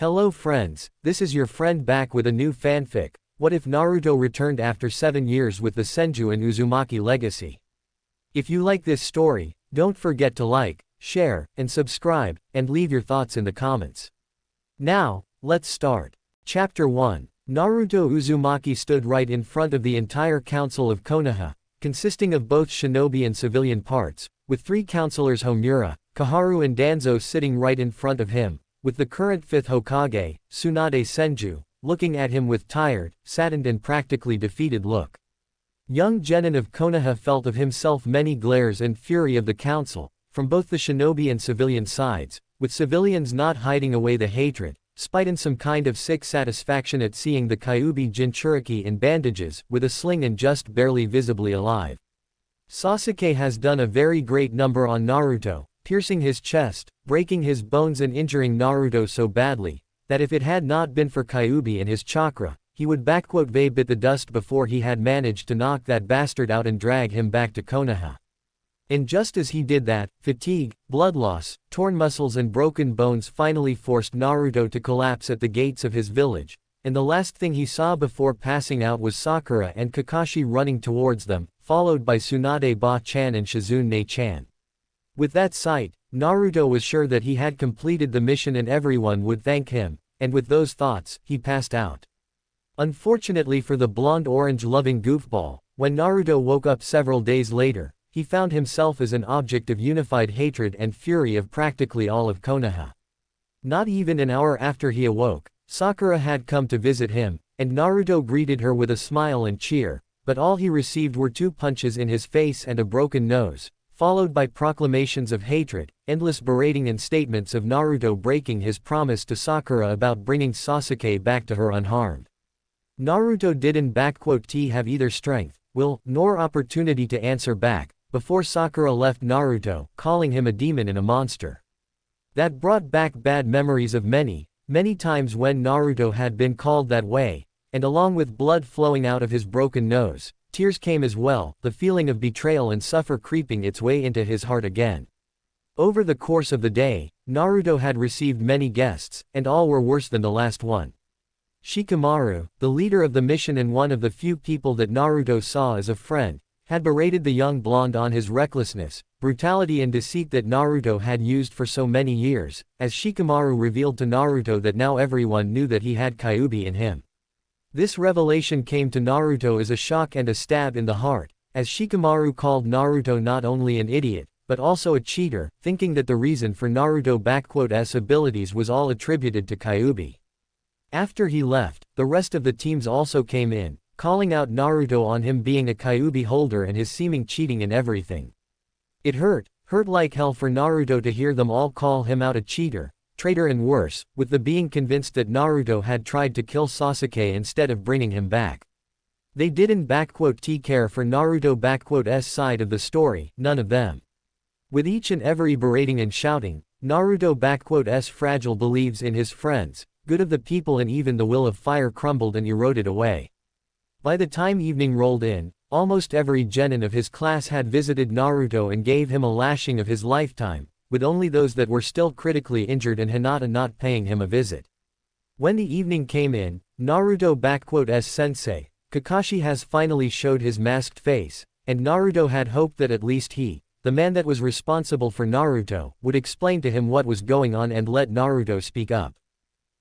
Hello friends, this is your friend back with a new fanfic. What if Naruto returned after 7 years with the Senju and Uzumaki legacy? If you like this story, don't forget to like, share, and subscribe, and leave your thoughts in the comments. Now, let's start. Chapter 1. Naruto Uzumaki stood right in front of the entire council of Konoha, consisting of both shinobi and civilian parts, with 3 counselors Homura, Koharu and Danzo sitting right in front of him, with the current 5th Hokage, Tsunade Senju, looking at him with tired, saddened and practically defeated look. Young Genin of Konoha felt of himself many glares and fury of the council, from both the shinobi and civilian sides, with civilians not hiding away the hatred, spite and some kind of sick satisfaction at seeing the Kyuubi Jinchuriki in bandages, with a sling and just barely visibly alive. Sasuke has done a very great number on Naruto, piercing his chest, breaking his bones and injuring Naruto so badly, that if it had not been for Kyuubi and his chakra, he would bit the dust before he had managed to knock that bastard out and drag him back to Konoha. And just as he did that, fatigue, blood loss, torn muscles and broken bones finally forced Naruto to collapse at the gates of his village, and the last thing he saw before passing out was Sakura and Kakashi running towards them, followed by Tsunade Ba-chan and Shizune-chan. With that sight, Naruto was sure that he had completed the mission and everyone would thank him, and with those thoughts, he passed out. Unfortunately for the blonde-orange loving goofball, when Naruto woke up several days later, he found himself as an object of unified hatred and fury of practically all of Konoha. Not even an hour after he awoke, Sakura had come to visit him, and Naruto greeted her with a smile and cheer, but all he received were 2 punches in his face and a broken nose, followed by proclamations of hatred, endless berating and statements of Naruto breaking his promise to Sakura about bringing Sasuke back to her unharmed. Naruto didn't have either strength, will, nor opportunity to answer back, before Sakura left Naruto, calling him a demon and a monster. That brought back bad memories of many times when Naruto had been called that way, and along with blood flowing out of his broken nose, tears came as well, the feeling of betrayal and suffer creeping its way into his heart again. Over the course of the day, Naruto had received many guests, and all were worse than the last one. Shikamaru, the leader of the mission and one of the few people that Naruto saw as a friend, had berated the young blonde on his recklessness, brutality and deceit that Naruto had used for so many years, as Shikamaru revealed to Naruto that now everyone knew that he had Kyuubi in him. This revelation came to Naruto as a shock and a stab in the heart, as Shikamaru called Naruto not only an idiot, but also a cheater, thinking that the reason for Naruto's abilities was all attributed to Kyuubi. After he left, the rest of the teams also came in, calling out Naruto on him being a Kyuubi holder and his seeming cheating in everything. It hurt like hell for Naruto to hear them all call him out a cheater, traitor and worse, with the being convinced that Naruto had tried to kill Sasuke instead of bringing him back. They didn't care for Naruto's side of the story, none of them. With each and every berating and shouting, Naruto's fragile believes in his friends, good of the people and even the will of fire crumbled and eroded away. By the time evening rolled in, almost every genin of his class had visited Naruto and gave him a lashing of his lifetime, with only those that were still critically injured and Hinata not paying him a visit. When the evening came in, Naruto's sensei, Kakashi has finally showed his masked face, and Naruto had hoped that at least he, the man that was responsible for Naruto, would explain to him what was going on and let Naruto speak up.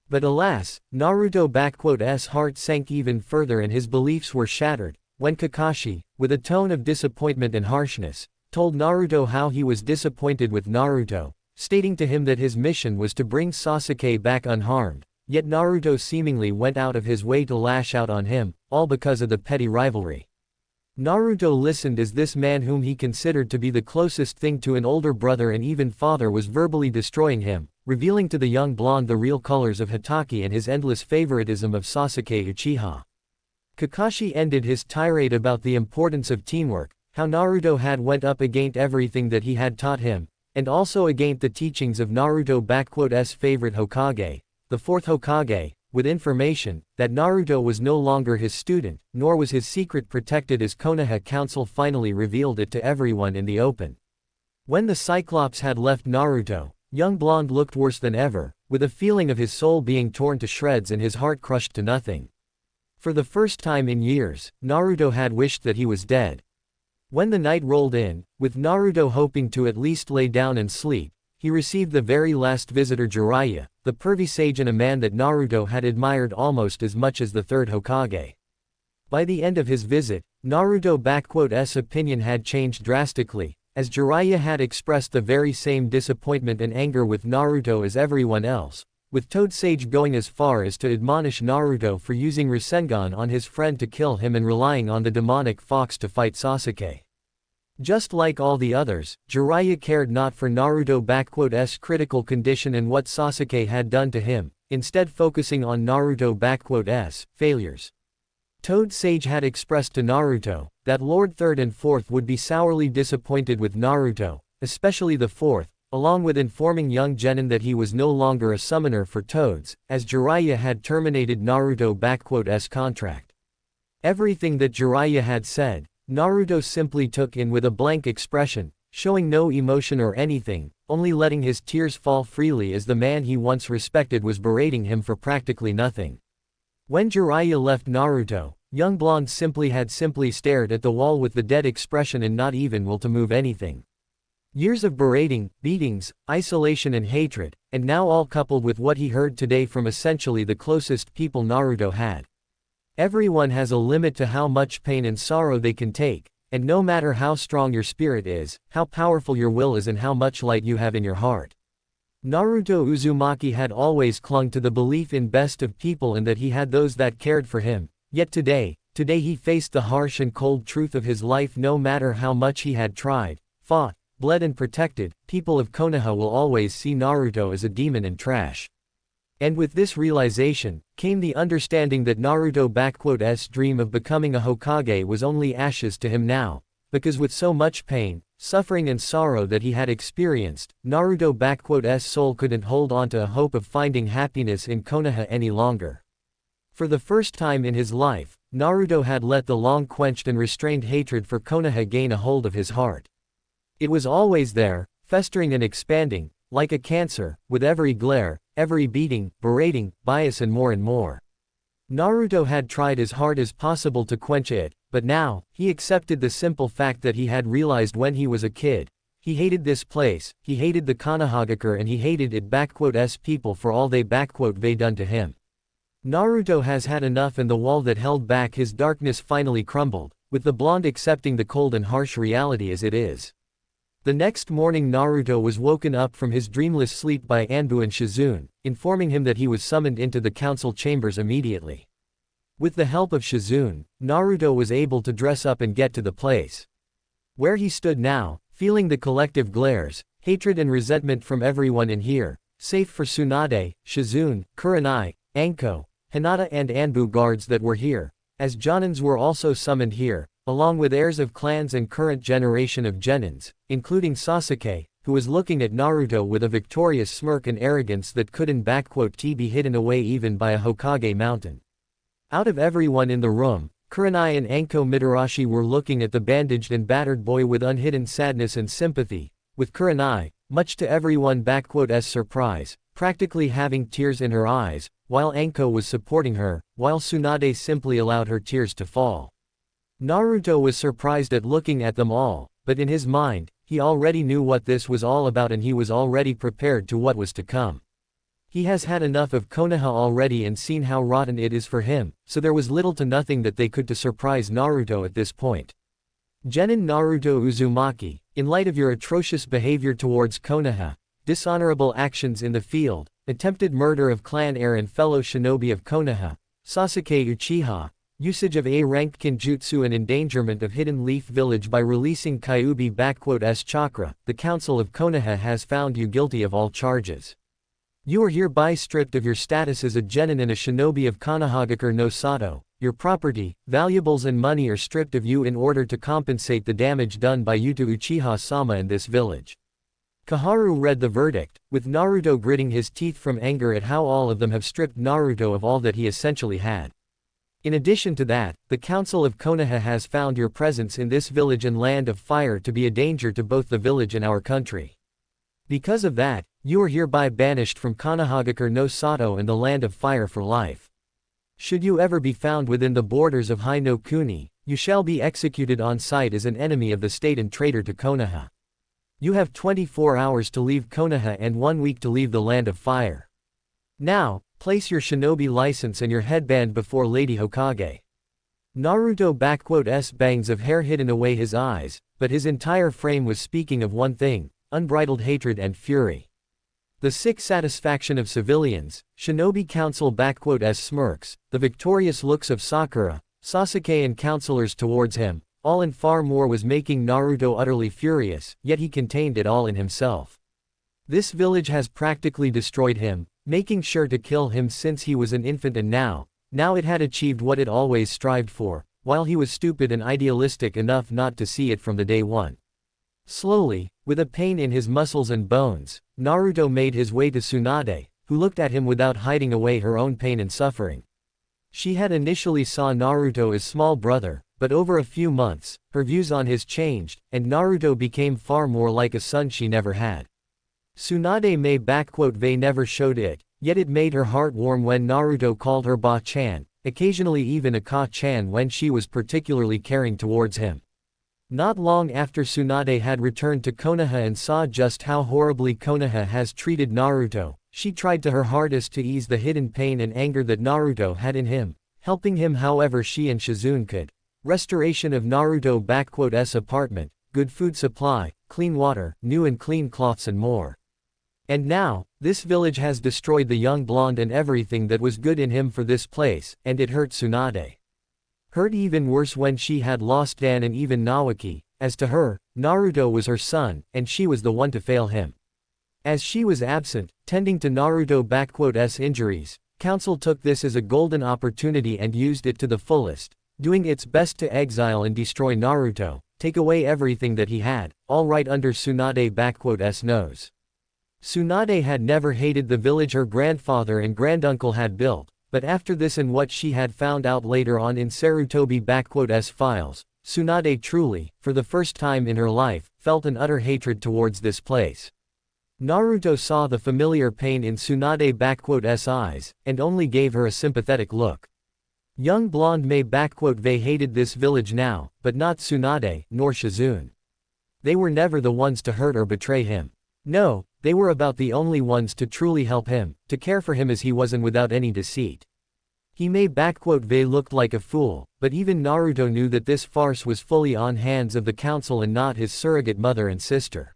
But alas, Naruto's heart sank even further and his beliefs were shattered, when Kakashi, with a tone of disappointment and harshness, told Naruto how he was disappointed with Naruto, stating to him that his mission was to bring Sasuke back unharmed, yet Naruto seemingly went out of his way to lash out on him, all because of the petty rivalry. Naruto listened as this man whom he considered to be the closest thing to an older brother and even father was verbally destroying him, revealing to the young blonde the real colors of Hitaki and his endless favoritism of Sasuke Uchiha. Kakashi ended his tirade about the importance of teamwork, how Naruto had went up against everything that he had taught him, and also against the teachings of Naruto's favorite Hokage, the 4th Hokage, with information that Naruto was no longer his student, nor was his secret protected as Konoha Council finally revealed it to everyone in the open. When the Cyclops had left Naruto, young blonde looked worse than ever, with a feeling of his soul being torn to shreds and his heart crushed to nothing. For the first time in years, Naruto had wished that he was dead. When the night rolled in, with Naruto hoping to at least lay down and sleep, he received the very last visitor, Jiraiya, the pervy sage and a man that Naruto had admired almost as much as the third Hokage. By the end of his visit, Naruto's opinion had changed drastically, as Jiraiya had expressed the very same disappointment and anger with Naruto as everyone else, with Toad Sage going as far as to admonish Naruto for using Rasengan on his friend to kill him and relying on the demonic fox to fight Sasuke. Just like all the others, Jiraiya cared not for Naruto's critical condition and what Sasuke had done to him, instead focusing on Naruto's failures. Toad Sage had expressed to Naruto that Lord Third and Fourth would be sourly disappointed with Naruto, especially the Fourth, along with informing young Genin that he was no longer a summoner for Toads, as Jiraiya had terminated Naruto's contract. Everything that Jiraiya had said, Naruto simply took in with a blank expression, showing no emotion or anything, only letting his tears fall freely as the man he once respected was berating him for practically nothing. When Jiraiya left Naruto, young blonde simply stared at the wall with the dead expression and not even will to move anything. Years of berating, beatings, isolation and hatred, and now all coupled with what he heard today from essentially the closest people Naruto had. Everyone has a limit to how much pain and sorrow they can take, and no matter how strong your spirit is, how powerful your will is and how much light you have in your heart. Naruto Uzumaki had always clung to the belief in best of people and that he had those that cared for him, yet today he faced the harsh and cold truth of his life. No matter how much he had tried, fought, bled and protected, people of Konoha will always see Naruto as a demon and trash. And with this realization, came the understanding that Naruto's dream of becoming a Hokage was only ashes to him now, because with so much pain, suffering and sorrow that he had experienced, Naruto's soul couldn't hold on to a hope of finding happiness in Konoha any longer. For the first time in his life, Naruto had let the long-quenched and restrained hatred for Konoha gain a hold of his heart. It was always there, festering and expanding, like a cancer, with every glare, every beating, berating, bias and more. Naruto had tried as hard as possible to quench it, but now, he accepted the simple fact that he had realized when he was a kid. He hated this place, he hated the Konohagakure and he hated its people for all they done to him. Naruto has had enough and the wall that held back his darkness finally crumbled, with the blonde accepting the cold and harsh reality as it is. The next morning Naruto was woken up from his dreamless sleep by Anbu and Shizune, informing him that he was summoned into the council chambers immediately. With the help of Shizune, Naruto was able to dress up and get to the place. Where he stood now, feeling the collective glares, hatred and resentment from everyone in here, save for Tsunade, Shizune, Kurenai, Anko, Hinata and Anbu guards that were here, as Jonins were also summoned here, along with heirs of clans and current generation of Genins, including Sasuke, who was looking at Naruto with a victorious smirk and arrogance that couldn't be hidden away even by a Hokage mountain. Out of everyone in the room, Kurenai and Anko Mitarashi were looking at the bandaged and battered boy with unhidden sadness and sympathy, with Kurenai, much to everyone's surprise, practically having tears in her eyes, while Anko was supporting her, while Tsunade simply allowed her tears to fall. Naruto was surprised at looking at them all, but in his mind, he already knew what this was all about and he was already prepared to what was to come. He has had enough of Konoha already and seen how rotten it is for him, so there was little to nothing that they could to surprise Naruto at this point. Genin Naruto Uzumaki, in light of your atrocious behavior towards Konoha, dishonorable actions in the field, attempted murder of clan heir and fellow shinobi of Konoha, Sasuke Uchiha, usage of A-rank kinjutsu and endangerment of Hidden Leaf Village by releasing Kyuubi chakra, the Council of Konoha has found you guilty of all charges. You are hereby stripped of your status as a genin and a shinobi of Konohagakure no Sato. Your property, valuables and money are stripped of you in order to compensate the damage done by you to Uchiha-sama in this village. Kaharu read the verdict, with Naruto gritting his teeth from anger at how all of them have stripped Naruto of all that he essentially had. In addition to that, the Council of Konoha has found your presence in this village and land of fire to be a danger to both the village and our country. Because of that, You are hereby banished from Konohagakure no Sato and the land of fire for life. Should you ever be found within the borders of Hai no Kuni, you shall be executed on sight as an enemy of the state and traitor to Konoha. You have 24 hours to leave Konoha and 1 week to leave the land of fire. Now, place your shinobi license and your headband before Lady Hokage. Naruto bangs of hair hidden away his eyes, but his entire frame was speaking of one thing, unbridled hatred and fury. The sick satisfaction of civilians, shinobi council smirks, the victorious looks of Sakura, Sasuke and counselors towards him, all and far more was making Naruto utterly furious, yet he contained it all in himself. This village has practically destroyed him, making sure to kill him since he was an infant, and now it had achieved what it always strived for, while he was stupid and idealistic enough not to see it from the day one. Slowly, with a pain in his muscles and bones, Naruto made his way to Tsunade, who looked at him without hiding away her own pain and suffering. She had initially saw Naruto as small brother, but over a few months, her views on his changed, and Naruto became far more like a son she never had. Tsunade Mei never showed it, yet it made her heart warm when Naruto called her Ba-chan, occasionally even Aka-chan when she was particularly caring towards him. Not long after Tsunade had returned to Konoha and saw just how horribly Konoha has treated Naruto, she tried to her hardest to ease the hidden pain and anger that Naruto had in him, helping him however she and Shizune could. Restoration of Naruto's apartment, good food supply, clean water, new and clean cloths and more. And now, this village has destroyed the young blonde and everything that was good in him for this place, and it hurt Tsunade. Hurt even worse when she had lost Dan and even Nawaki. As to her, Naruto was her son, and she was the one to fail him. As she was absent, tending to Naruto's injuries, Council took this as a golden opportunity and used it to the fullest, doing its best to exile and destroy Naruto, take away everything that he had, all right under Tsunade's nose. Tsunade had never hated the village her grandfather and granduncle had built, but after this and what she had found out later on in Sarutobi's files, Tsunade truly, for the first time in her life, felt an utter hatred towards this place. Naruto saw the familiar pain in Tsunade's eyes, and only gave her a sympathetic look. Young blonde Mei hated this village now, but not Tsunade, nor Shizune. They were never the ones to hurt or betray him. No, they were about the only ones to truly help him, to care for him as he was and without any deceit. He may looked like a fool, but even Naruto knew that this farce was fully on hands of the council and not his surrogate mother and sister.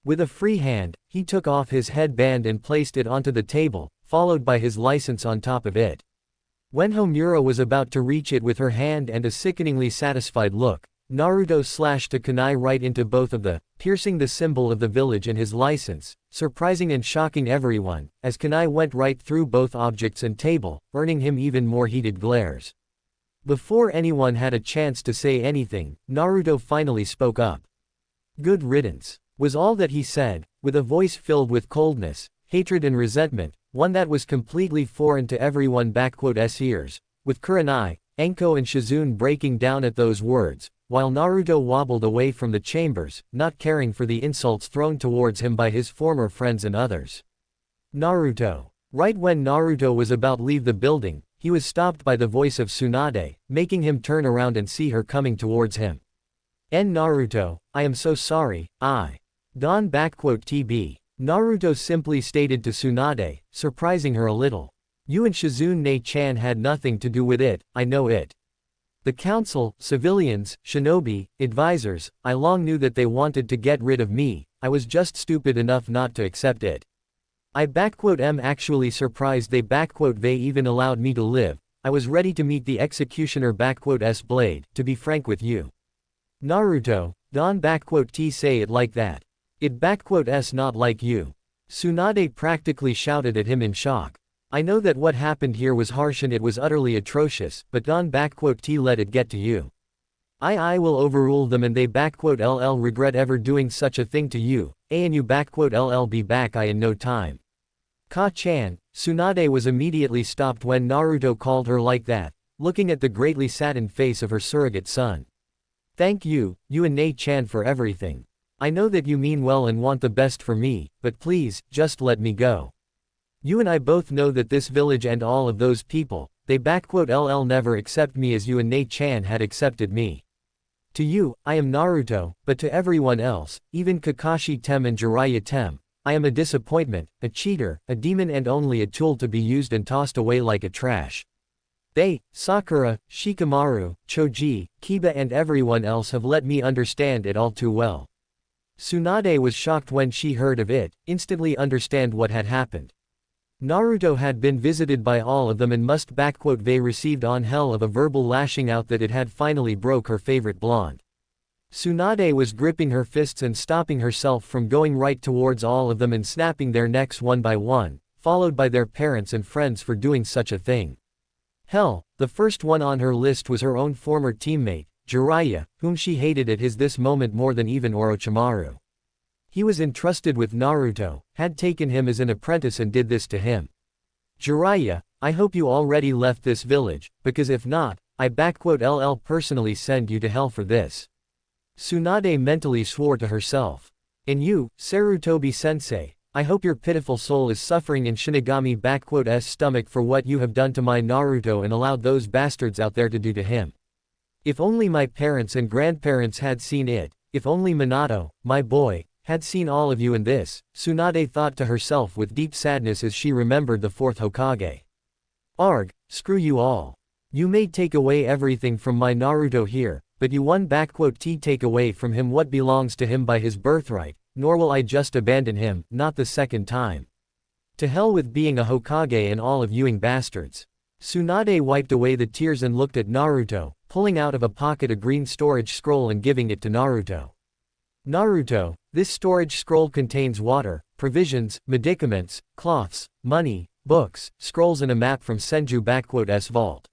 With a free hand, he took off his headband and placed it onto the table, followed by his license on top of it. When Homura was about to reach it with her hand and a sickeningly satisfied look, Naruto slashed a kunai right into both of them, piercing the symbol of the village and his license, surprising and shocking everyone, as kunai went right through both objects and table, earning him even more heated glares. Before anyone had a chance to say anything, Naruto finally spoke up. "Good riddance," was all that he said, with a voice filled with coldness, hatred and resentment, one that was completely foreign to everyone's ears, with Kurenai, Enko and Shizune breaking down at those words, while Naruto wobbled away from the chambers, not caring for the insults thrown towards him by his former friends and others. Naruto. Right when Naruto was about to leave the building, he was stopped by the voice of Tsunade, making him turn around and see her coming towards him. Naruto, I am so sorry, I. Don TB. Naruto simply stated to Tsunade, surprising her a little. You and Shizune Nei-chan had nothing to do with it, I know it. The council, civilians, shinobi, advisors, I long knew that they wanted to get rid of me, I was just stupid enough not to accept it. I am actually surprised they even allowed me to live, I was ready to meet the executioner blade, to be frank with you. Naruto, Don T say it like that. It not like you. Tsunade practically shouted at him in shock. I know that what happened here was harsh and it was utterly atrocious, but Don T let it get to you. I will overrule them and they LL regret ever doing such a thing to you, ANU LL be back I in no time. Ka-chan, Tsunade was immediately stopped when Naruto called her like that, looking at the greatly saddened face of her surrogate son. Thank you, you and Nei-chan for everything. I know that you mean well and want the best for me, but please, just let me go. You and I both know that this village and all of those people, they LL never accept me as you and Nei-chan had accepted me. To you, I am Naruto, but to everyone else, even Kakashi Tem and Jiraiya Tem, I am a disappointment, a cheater, a demon and only a tool to be used and tossed away like a trash. They, Sakura, Shikamaru, Choji, Kiba and everyone else have let me understand it all too well. Tsunade was shocked when she heard of it, instantly understand what had happened. Naruto had been visited by all of them and must they received on hell of a verbal lashing out that it had finally broke her favorite blonde. Tsunade was gripping her fists and stopping herself from going right towards all of them and snapping their necks one by one, followed by their parents and friends for doing such a thing. Hell, the first one on her list was her own former teammate, Jiraiya, whom she hated at this moment more than even Orochimaru. He was entrusted with Naruto, had taken him as an apprentice and did this to him. Jiraiya, I hope you already left this village, because if not, I LL personally send you to hell for this. Tsunade mentally swore to herself. And you, Sarutobi-sensei, I hope your pitiful soul is suffering in Shinigami stomach for what you have done to my Naruto and allowed those bastards out there to do to him. If only my parents and grandparents had seen it, if only Minato, my boy, had seen all of you in this, Tsunade thought to herself with deep sadness as she remembered the fourth Hokage. Arg, screw you all. You may take away everything from my Naruto here, but you won't take away from him what belongs to him by his birthright, nor will I just abandon him, not the second time. To hell with being a Hokage and all of you bastards. Tsunade wiped away the tears and looked at Naruto, pulling out of a pocket a green storage scroll and giving it to Naruto. Naruto, this storage scroll contains water, provisions, medicaments, cloths, money, books, scrolls and a map from Senju vault.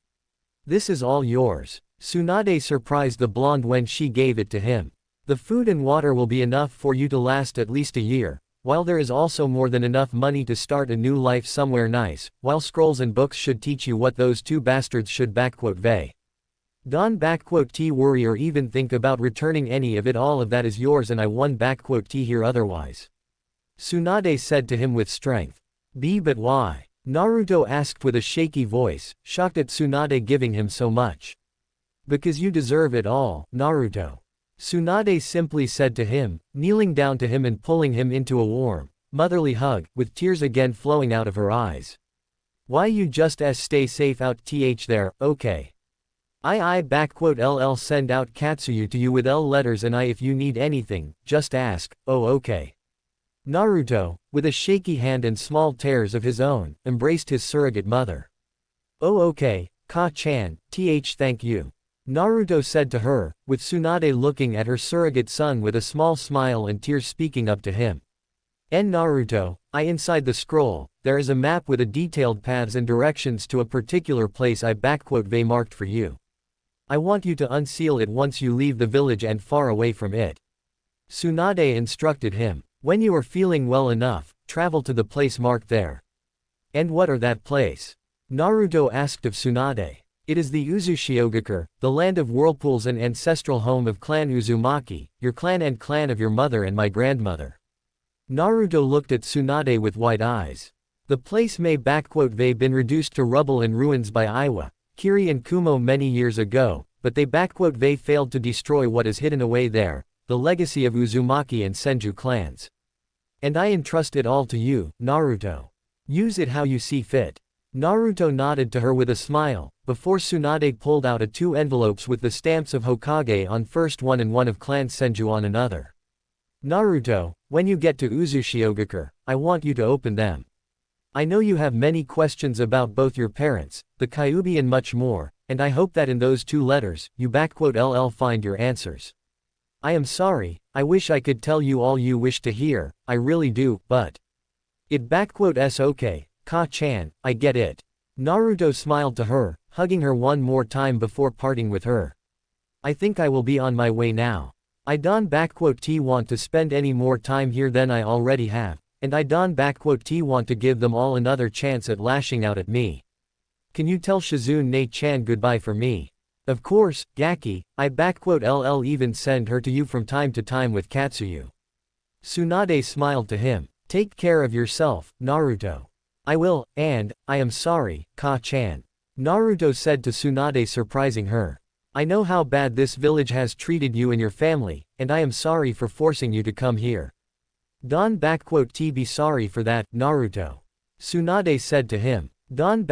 This is all yours. Tsunade surprised the blonde when she gave it to him. The food and water will be enough for you to last at least a year, while there is also more than enough money to start a new life somewhere nice, while scrolls and books should teach you what those two bastards should they. Don't worry or even think about returning any of it, all of that is yours and I won't here otherwise. Tsunade said to him with strength. But why? Naruto asked with a shaky voice, shocked at Tsunade giving him so much. Because you deserve it all, Naruto. Tsunade simply said to him, kneeling down to him and pulling him into a warm, motherly hug, with tears again flowing out of her eyes. Why you just stay safe out there, okay? I LL send out Katsuyu to you with L letters and I if you need anything, just ask, oh okay. Naruto, with a shaky hand and small tears of his own, embraced his surrogate mother. Oh okay, Ka-chan, thank you. Naruto said to her, with Tsunade looking at her surrogate son with a small smile and tears speaking up to him. Naruto, inside the scroll, there is a map with a detailed paths and directions to a particular place I marked for you. I want you to unseal it once you leave the village and far away from it. Tsunade instructed him. When you are feeling well enough, travel to the place marked there. And what are that place? Naruto asked of Tsunade. It is the Uzushiogakure, the land of whirlpools and ancestral home of clan Uzumaki, your clan and clan of your mother and my grandmother. Naruto looked at Tsunade with wide eyes. The place may been reduced to rubble and ruins by Iwa, Kiri and Kumo many years ago, but they failed to destroy what is hidden away there, the legacy of Uzumaki and Senju clans. And I entrust it all to you, Naruto. Use it how you see fit. Naruto nodded to her with a smile, before Tsunade pulled out 2 envelopes with the stamps of Hokage on first one and one of Clan Senju on another. Naruto, when you get to Uzushiogakure, I want you to open them. I know you have many questions about both your parents, the Kyuubi and much more, and I hope that in those 2 letters, you LL find your answers. I am sorry, I wish I could tell you all you wish to hear, I really do, but it okay, Ka-chan, I get it. Naruto smiled to her, hugging her one more time before parting with her. I think I will be on my way now. I don't want to spend any more time here than I already have, and I don't want to give them all another chance at lashing out at me. Can you tell Shizune Nei-chan goodbye for me? Of course, Gaki, I LL even send her to you from time to time with Katsuyu. Tsunade smiled to him. Take care of yourself, Naruto. I will, and, I am sorry, Ka-chan. Naruto said to Tsunade, surprising her. I know how bad this village has treated you and your family, and I am sorry for forcing you to come here. Don T be sorry for that, Naruto. Tsunade said to him. Don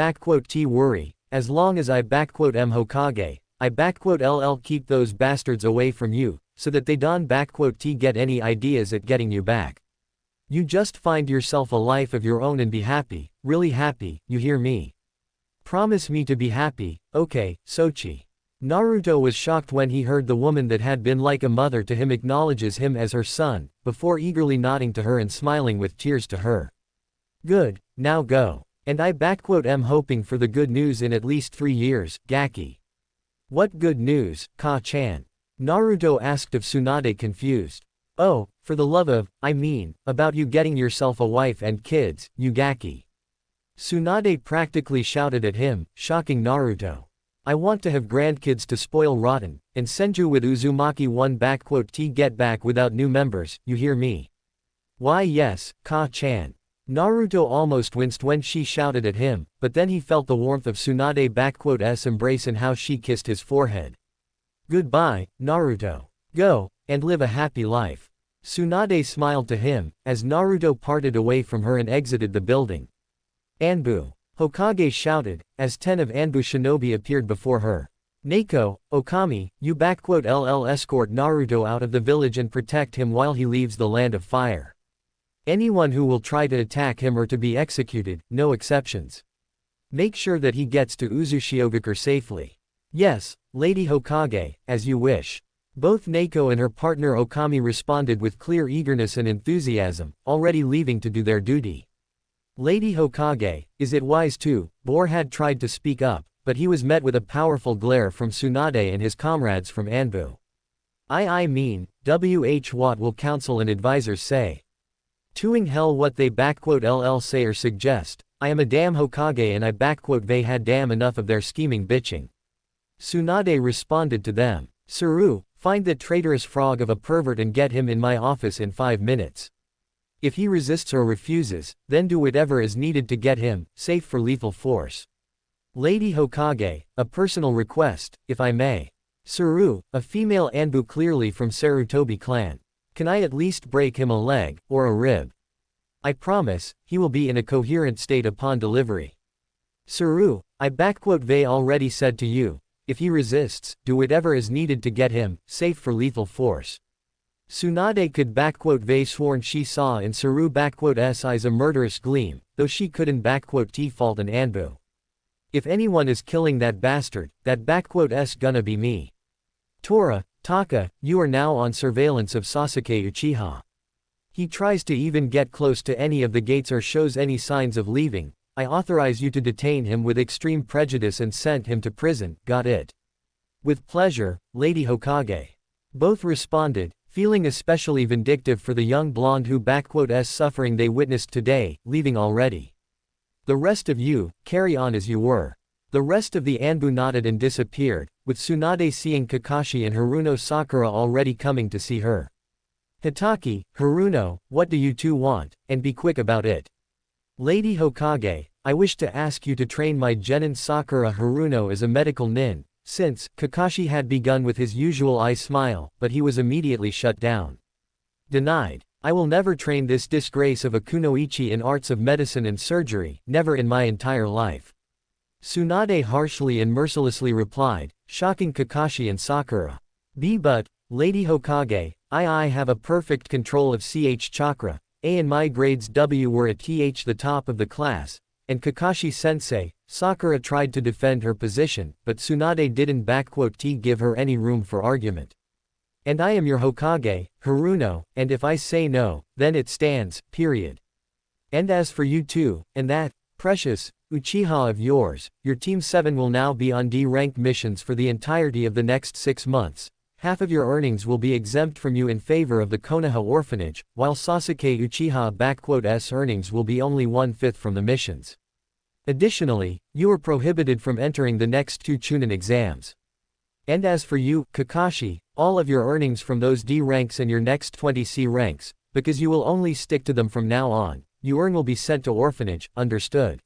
T worry, as long as I am Hokage, I LL keep those bastards away from you, so that they don't T get any ideas at getting you back. You just find yourself a life of your own and be happy, really happy, you hear me? Promise me to be happy, okay, Sochi. Naruto was shocked when he heard the woman that had been like a mother to him acknowledges him as her son, before eagerly nodding to her and smiling with tears to her. Good, now go. And I am hoping for the good news in at least 3 years, Gaki. What good news, Ka-chan? Naruto asked of Tsunade confused. Oh, for the love of, I mean, about you getting yourself a wife and kids, Ugaki. Tsunade practically shouted at him, shocking Naruto. I want to have grandkids to spoil rotten, and Senju with Uzumaki one T get back without new members, you hear me? Why yes, Ka-chan. Naruto almost winced when she shouted at him, but then he felt the warmth of Tsunade's embrace and how she kissed his forehead. Goodbye, Naruto. Go, and live a happy life. Tsunade smiled to him, as Naruto parted away from her and exited the building. Anbu. Hokage shouted, as 10 of Anbu shinobi appeared before her. Neko, Okami, you LL escort Naruto out of the village and protect him while he leaves the land of fire. Anyone who will try to attack him are to be executed, no exceptions. Make sure that he gets to Uzushiogakure safely. Yes, Lady Hokage, as you wish. Both Neko and her partner Okami responded with clear eagerness and enthusiasm, already leaving to do their duty. Lady Hokage, is it wise to? Bor had tried to speak up, but he was met with a powerful glare from Tsunade and his comrades from Anbu. I mean, what will counsel and advisors say? Toing hell what they LL say or suggest, I am a damn Hokage and I they had damn enough of their scheming bitching. Tsunade responded to them. Suru, find that traitorous frog of a pervert and get him in my office in 5 minutes. If he resists or refuses, then do whatever is needed to get him, safe for lethal force. Lady Hokage, a personal request, if I may. Suru, a female Anbu clearly from Sarutobi clan. Can I at least break him a leg, or a rib? I promise, he will be in a coherent state upon delivery. Suru, I they already said to you, if he resists, do whatever is needed to get him, safe for lethal force. Tsunade could they sworn she saw in Suru s eyes a murderous gleam, though she couldn't fault an Anbu. If anyone is killing that bastard, that s gonna be me. Tora, Taka, you are now on surveillance of Sasuke Uchiha. He tries to even get close to any of the gates or shows any signs of leaving, I authorize you to detain him with extreme prejudice and send him to prison, got it? With pleasure, Lady Hokage. Both responded, feeling especially vindictive for the young blonde who s suffering they witnessed today, leaving already. The rest of you, carry on as you were. The rest of the Anbu nodded and disappeared, with Tsunade seeing Kakashi and Haruno Sakura already coming to see her. Hitaki, Haruno, what do you two want, and be quick about it. Lady Hokage, I wish to ask you to train my genin Sakura Haruno as a medical nin, since, Kakashi had begun with his usual eye smile, but he was immediately shut down. Denied. I will never train this disgrace of a kunoichi in arts of medicine and surgery, never in my entire life. Tsunade harshly and mercilessly replied, shocking Kakashi and Sakura. But, Lady Hokage, I have a perfect control of chakra, A and my grades W were at the top of the class, and Kakashi-sensei, Sakura tried to defend her position, but Tsunade didn't give her any room for argument. And I am your Hokage, Haruno, and if I say no, then it stands, period. And as for you two, and that, precious, Uchiha of yours, your Team 7 will now be on D-ranked missions for the entirety of the next 6 months. Half of your earnings will be exempt from you in favor of the Konoha orphanage, while Sasuke Uchiha's earnings will be only 1/5 from the missions. Additionally, you are prohibited from entering the next 2 Chunin exams. And as for you, Kakashi, all of your earnings from those D ranks and your next 20 C ranks, because you will only stick to them from now on. Yuern will be sent to orphanage, understood?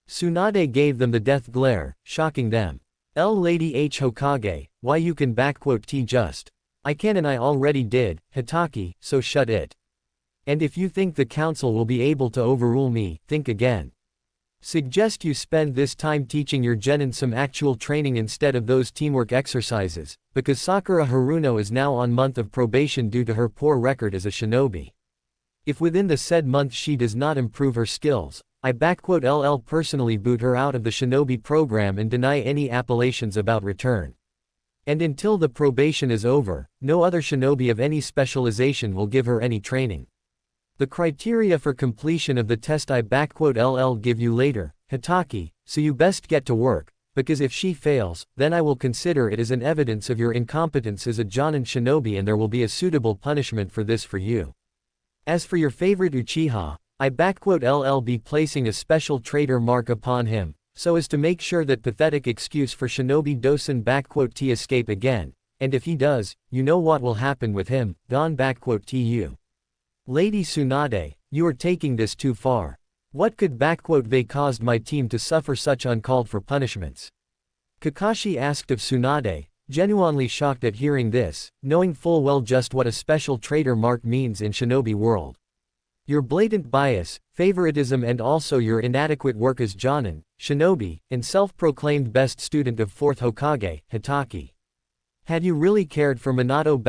Tsunade gave them the death glare, shocking them. Lady H Hokage, why you can T just. I can and I already did, Hitaki, so shut it. And if you think the council will be able to overrule me, think again. Suggest you spend this time teaching your genin some actual training instead of those teamwork exercises, because Sakura Haruno is now on month of probation due to her poor record as a shinobi. If within the said month she does not improve her skills, I LL personally boot her out of the shinobi program and deny any appellations about return. And until the probation is over, no other shinobi of any specialization will give her any training. The criteria for completion of the test I LL give you later, Hitaki, so you best get to work, because if she fails, then I will consider it as an evidence of your incompetence as a Jonin shinobi and there will be a suitable punishment for this for you. As for your favorite Uchiha, I LL be placing a special traitor mark upon him, so as to make sure that pathetic excuse for shinobi Dosen T escape again, and if he does, you know what will happen with him, Don TU. Lady Tsunade, you are taking this too far. What could they caused my team to suffer such uncalled for punishments? Kakashi asked of Tsunade, genuinely shocked at hearing this, knowing full well just what a special traitor mark means in shinobi world. Your blatant bias, favoritism and also your inadequate work as Jonin, shinobi, and self-proclaimed best student of 4th Hokage, Hitaki. Had you really cared for Minato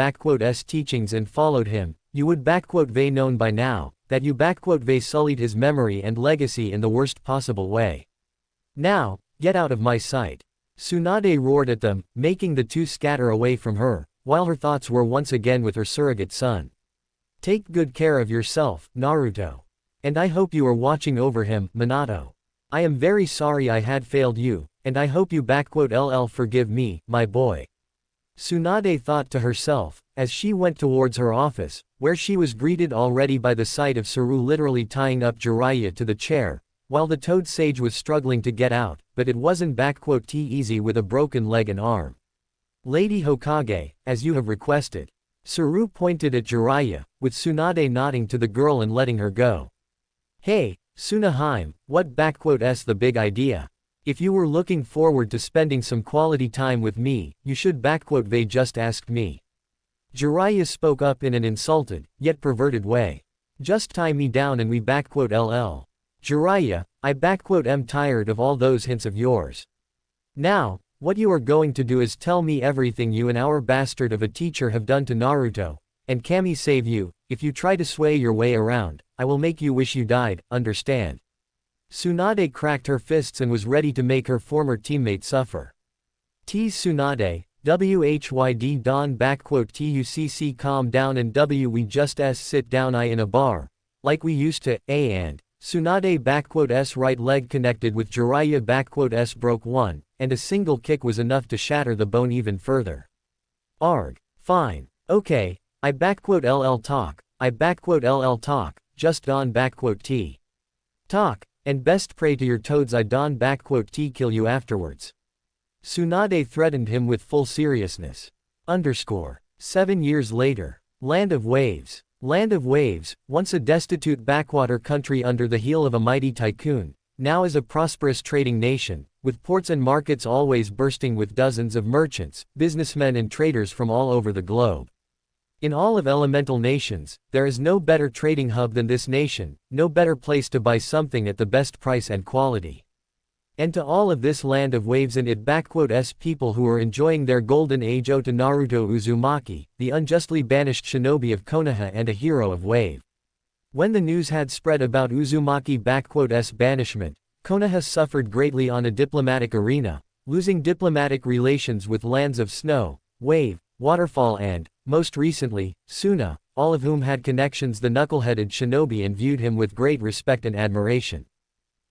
teachings and followed him, you would known by now, that you sullied his memory and legacy in the worst possible way. Now, get out of my sight. Tsunade roared at them, making the two scatter away from her, while her thoughts were once again with her surrogate son. Take good care of yourself, Naruto. And I hope you are watching over him, Minato. I am very sorry I had failed you, and I hope you LL forgive me, my boy. Tsunade thought to herself, as she went towards her office, where she was greeted already by the sight of Saru literally tying up Jiraiya to the chair, while the Toad Sage was struggling to get out, but it wasn't easy with a broken leg and arm. Lady Hokage, as you have requested. Saru pointed at Jiraiya, with Tsunade nodding to the girl and letting her go. Hey, Tsunaheim, what the big idea? If you were looking forward to spending some quality time with me, you should just asked me. Jiraiya spoke up in an insulted, yet perverted way. Just tie me down and we LL. Jiraiya, I am tired of all those hints of yours. Now, what you are going to do is tell me everything you and our bastard of a teacher have done to Naruto, and Kami save you. If you try to sway your way around, I will make you wish you died, understand? Tsunade cracked her fists and was ready to make her former teammate suffer. Tease Tsunade, WHYD Don TUCC calm down and we just sit down in a bar, like we used to, and Tsunade S right leg connected with Jiraiya S broke one, and a single kick was enough to shatter the bone even further. Arg, fine, okay, I LL talk, just Don T. Talk, and best pray to your toads I Don T kill you afterwards. Tsunade threatened him with full seriousness. 7 years later. Land of Waves. Land of Waves, once a destitute backwater country under the heel of a mighty tycoon, now is a prosperous trading nation, with ports and markets always bursting with dozens of merchants, businessmen and traders from all over the globe. In all of elemental nations, there is no better trading hub than this nation, no better place to buy something at the best price and quality. And to all of this land of waves and it s people who are enjoying their golden age owe to Naruto Uzumaki, the unjustly banished shinobi of Konoha and a hero of wave. When the news had spread about Uzumaki s banishment, Konoha suffered greatly on a diplomatic arena, losing diplomatic relations with lands of snow, wave, waterfall and, most recently, Suna, all of whom had connections the knuckle-headed shinobi and viewed him with great respect and admiration.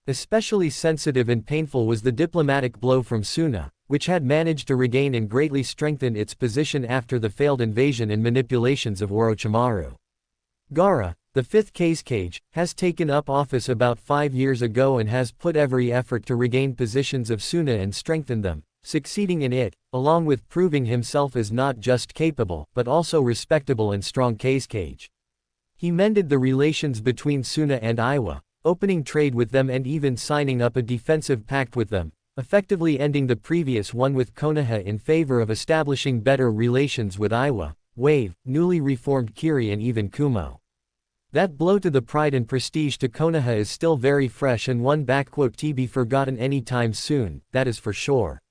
Especially sensitive and painful was the diplomatic blow from Suna, which had managed to regain and greatly strengthen its position after the failed invasion and manipulations of Orochimaru. Gaara, the fifth Cage, has taken up office about 5 years ago and has put every effort to regain positions of Suna and strengthen them, succeeding in it, along with proving himself as not just capable but also respectable and strong Cage. He mended the relations between Suna and Iwa, opening trade with them and even signing up a defensive pact with them, effectively ending the previous one with Konoha in favor of establishing better relations with Iwa, Wave, newly reformed Kiri and even Kumo. That blow to the pride and prestige to Konoha is still very fresh and one to be forgotten anytime soon, that is for sure.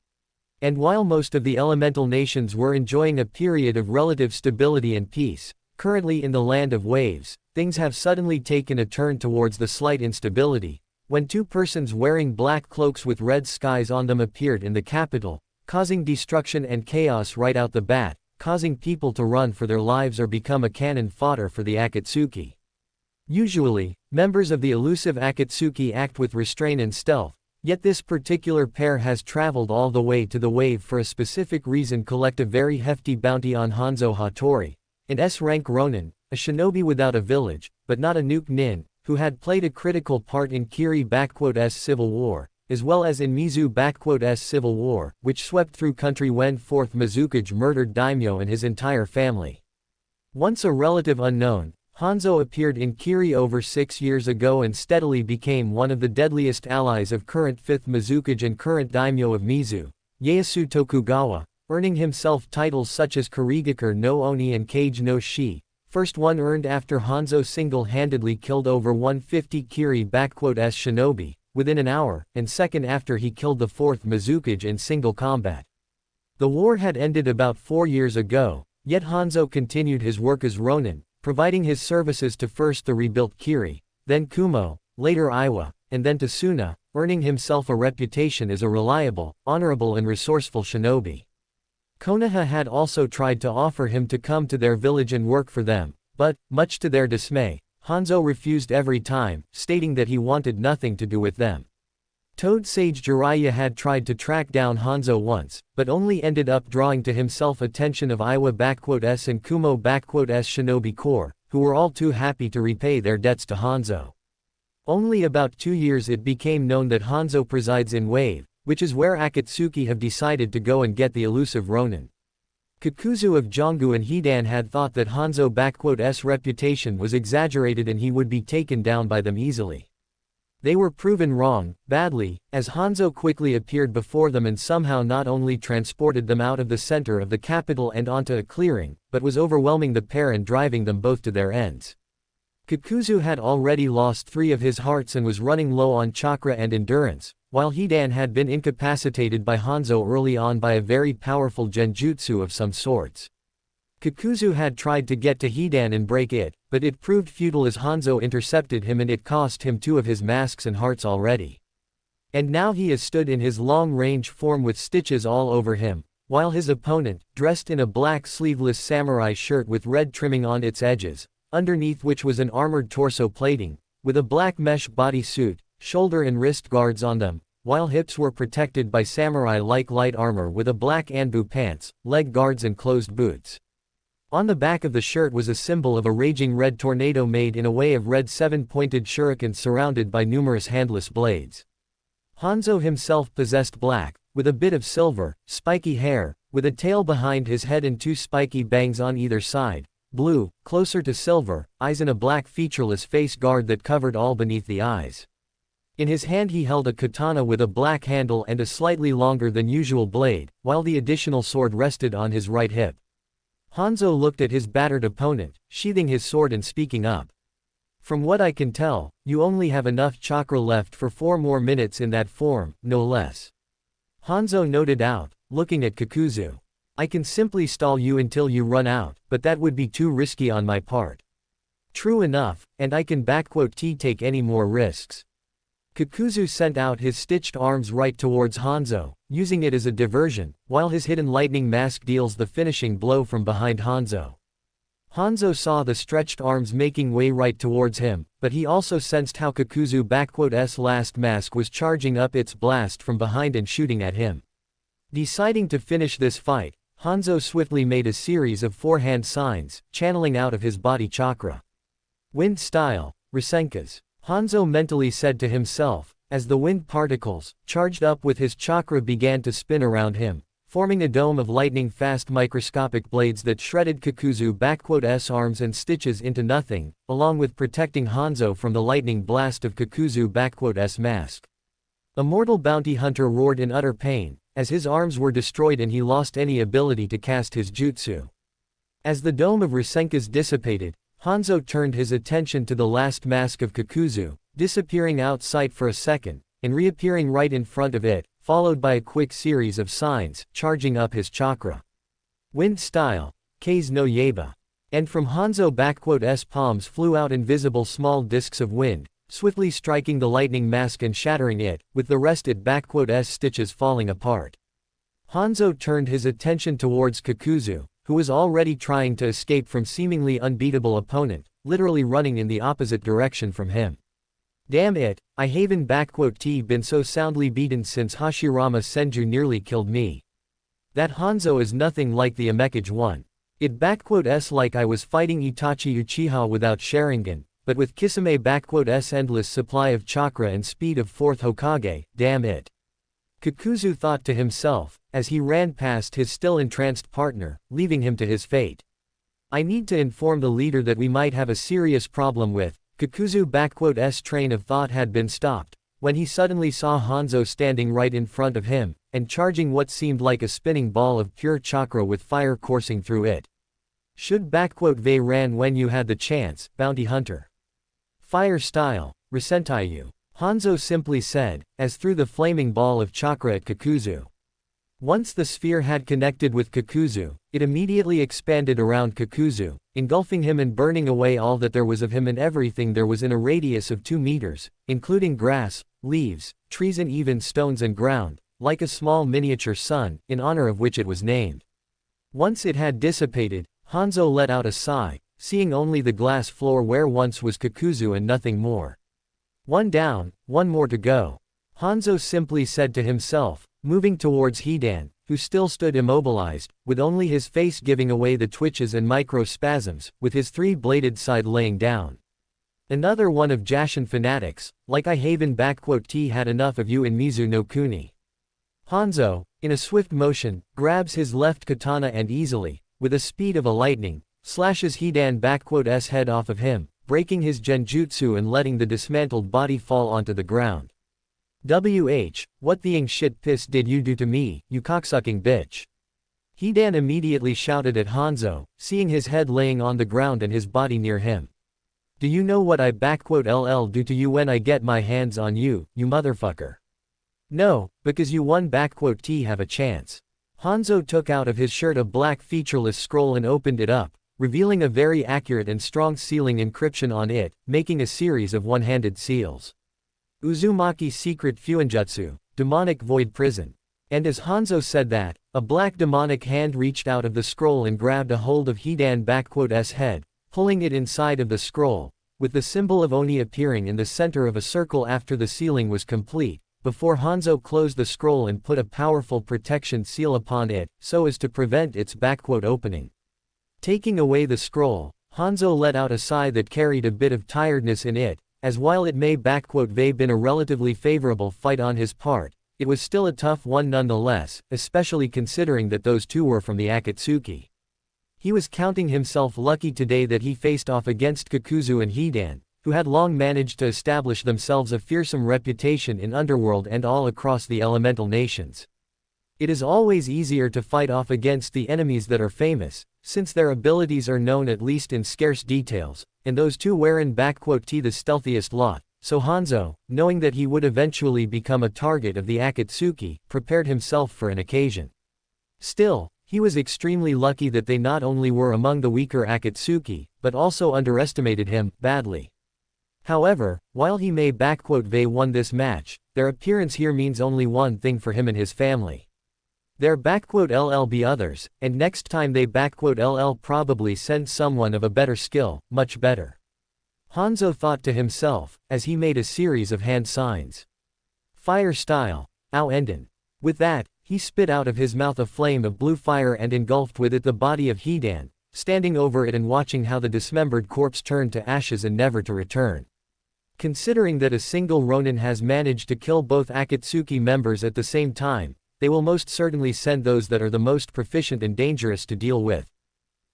And while most of the elemental nations were enjoying a period of relative stability and peace, currently in the land of waves, things have suddenly taken a turn towards the slight instability, when two persons wearing black cloaks with red skies on them appeared in the capital, causing destruction and chaos right out the bat, causing people to run for their lives or become a cannon fodder for the Akatsuki. Usually, members of the elusive Akatsuki act with restraint and stealth, yet this particular pair has traveled all the way to the wave for a specific reason: collect a very hefty bounty on Hanzo Hattori, an S-rank Ronin, a shinobi without a village, but not a nuke nin, who had played a critical part in Kiri-S civil war, as well as in Mizu-S civil war, which swept through country when 4th Mizukage murdered Daimyo and his entire family. Once a relative unknown, Hanzo appeared in Kiri over 6 years ago and steadily became one of the deadliest allies of current 5th Mizukage and current daimyo of Mizu, Ieyasu Tokugawa, earning himself titles such as Karigaker no Oni and Kage no Shi, first one earned after Hanzo single-handedly killed over 150 Kiri-S shinobi, within an hour, and second after he killed the 4th Mizukage in single combat. The war had ended about 4 years ago, yet Hanzo continued his work as Ronin, providing his services to first the rebuilt Kiri, then Kumo, later Iwa, and then to Suna, earning himself a reputation as a reliable, honorable and resourceful shinobi. Konoha had also tried to offer him to come to their village and work for them, but, much to their dismay, Hanzo refused every time, stating that he wanted nothing to do with them. Toad Sage Jiraiya had tried to track down Hanzo once, but only ended up drawing to himself attention of Iwa-S and Kumo-S shinobi corps, who were all too happy to repay their debts to Hanzo. Only about 2 years it became known that Hanzo presides in Wave, which is where Akatsuki have decided to go and get the elusive Ronin. Kakuzu of Jongu and Hidan had thought that Hanzo-S reputation was exaggerated and he would be taken down by them easily. They were proven wrong, badly, as Hanzo quickly appeared before them and somehow not only transported them out of the center of the capital and onto a clearing, but was overwhelming the pair and driving them both to their ends. Kakuzu had already lost 3 of his hearts and was running low on chakra and endurance, while Hidan had been incapacitated by Hanzo early on by a very powerful genjutsu of some sorts. Kakuzu had tried to get to Hidan and break it, but it proved futile as Hanzo intercepted him and it cost him 2 of his masks and hearts already. And now he is stood in his long-range form with stitches all over him, while his opponent, dressed in a black sleeveless samurai shirt with red trimming on its edges, underneath which was an armored torso plating, with a black mesh bodysuit, shoulder and wrist guards on them, while hips were protected by samurai-like light armor with a black anbu pants, leg guards and closed boots. On the back of the shirt was a symbol of a raging red tornado made in a way of red 7-pointed shurikens surrounded by numerous handless blades. Hanzo himself possessed black, with a bit of silver, spiky hair, with a tail behind his head and 2 spiky bangs on either side, blue, closer to silver, eyes and a black featureless face guard that covered all beneath the eyes. In his hand he held a katana with a black handle and a slightly longer than usual blade, while the additional sword rested on his right hip. Hanzo looked at his battered opponent, sheathing his sword and speaking up. "From what I can tell, you only have enough chakra left for 4 more minutes in that form, no less." Hanzo noted out, looking at Kakuzu. "I can simply stall you until you run out, but that would be too risky on my part." "True enough, and I can take any more risks." Kakuzu sent out his stitched arms right towards Hanzo, using it as a diversion, while his hidden lightning mask deals the finishing blow from behind Hanzo. Hanzo saw the stretched arms making way right towards him, but he also sensed how Kakuzu's last mask was charging up its blast from behind and shooting at him. Deciding to finish this fight, Hanzo swiftly made a series of 4 hand signs, channeling out of his body chakra. "Wind style, Rasenkas," Hanzo mentally said to himself, as the wind particles, charged up with his chakra began to spin around him, forming a dome of lightning-fast microscopic blades that shredded Kakuzu's arms and stitches into nothing, along with protecting Hanzo from the lightning blast of Kakuzu's mask. A mortal bounty hunter roared in utter pain, as his arms were destroyed and he lost any ability to cast his jutsu. As the dome of Rasenka's dissipated, Hanzo turned his attention to the last mask of Kakuzu, disappearing out sight for a second, and reappearing right in front of it, followed by a quick series of signs, charging up his chakra. Wind style, K's no Yaiba. And from Hanzo's palms flew out invisible small discs of wind, swiftly striking the lightning mask and shattering it, with the rest its stitches falling apart. Hanzo turned his attention towards Kakuzu, who was already trying to escape from seemingly unbeatable opponent, literally running in the opposite direction from him. Damn it, I haven't been so soundly beaten since Hashirama Senju nearly killed me. That Hanzo is nothing like the unmatched one. It like I was fighting Itachi Uchiha without Sharingan, but with Kisame's endless supply of chakra and speed of 4th Hokage, damn it. Kakuzu thought to himself, as he ran past his still entranced partner, leaving him to his fate. I need to inform the leader that we might have a serious problem with. Kakuzu's train of thought had been stopped, when he suddenly saw Hanzo standing right in front of him, and charging what seemed like a spinning ball of pure chakra with fire coursing through it. Should they ran when you had the chance, bounty hunter. Fire style, Rasentai you. Hanzo simply said, as threw the flaming ball of chakra at Kakuzu. Once the sphere had connected with Kakuzu, it immediately expanded around Kakuzu, engulfing him and burning away all that there was of him and everything there was in a radius of 2 meters, including grass, leaves, trees and even stones and ground, like a small miniature sun, in honor of which it was named. Once it had dissipated, Hanzo let out a sigh, seeing only the glass floor where once was Kakuzu and nothing more. One down, one more to go. Hanzo simply said to himself, moving towards Hidan, who still stood immobilized, with only his face giving away the twitches and micro-spasms, with his 3-bladed side laying down. Another one of Jashin fanatics, like I haven T had enough of you in Mizu no Kuni. Hanzo, in a swift motion, grabs his left katana and easily, with the speed of a lightning, slashes Hidan's head off of him, breaking his genjutsu and letting the dismantled body fall onto the ground. What the shit piss did you do to me, you cocksucking bitch? Hidan immediately shouted at Hanzo, seeing his head laying on the ground and his body near him. Do you know what I do to you when I get my hands on you, you motherfucker? No, because you won have a chance. Hanzo took out of his shirt a black featureless scroll and opened it up, revealing a very accurate and strong sealing encryption on it, making a series of one-handed seals. Uzumaki secret Fuinjutsu, demonic void prison. And as Hanzo said that, a black demonic hand reached out of the scroll and grabbed a hold of Hidan's head, pulling it inside of the scroll, with the symbol of Oni appearing in the center of a circle after the sealing was complete, before Hanzo closed the scroll and put a powerful protection seal upon it, so as to prevent its opening. Taking away the scroll, Hanzo let out a sigh that carried a bit of tiredness in it, as while it may been a relatively favorable fight on his part, it was still a tough one nonetheless, especially considering that those two were from the Akatsuki. He was counting himself lucky today that he faced off against Kakuzu and Hidan, who had long managed to establish themselves a fearsome reputation in Underworld and all across the elemental nations. It is always easier to fight off against the enemies that are famous, since their abilities are known at least in scarce details, and those two wherein the stealthiest lot, so Hanzo, knowing that he would eventually become a target of the Akatsuki, prepared himself for an occasion. Still, he was extremely lucky that they not only were among the weaker Akatsuki, but also underestimated him, badly. However, while he may won this match, their appearance here means only one thing for him and his family. There be others, and next time they probably send someone of a better skill, much better. Hanzo thought to himself, as he made a series of hand signs. Fire style, Ao Enden. With that, he spit out of his mouth a flame of blue fire and engulfed with it the body of Hidan, standing over it and watching how the dismembered corpse turned to ashes and never to return. Considering that a single Ronin has managed to kill both Akatsuki members at the same time, they will most certainly send those that are the most proficient and dangerous to deal with.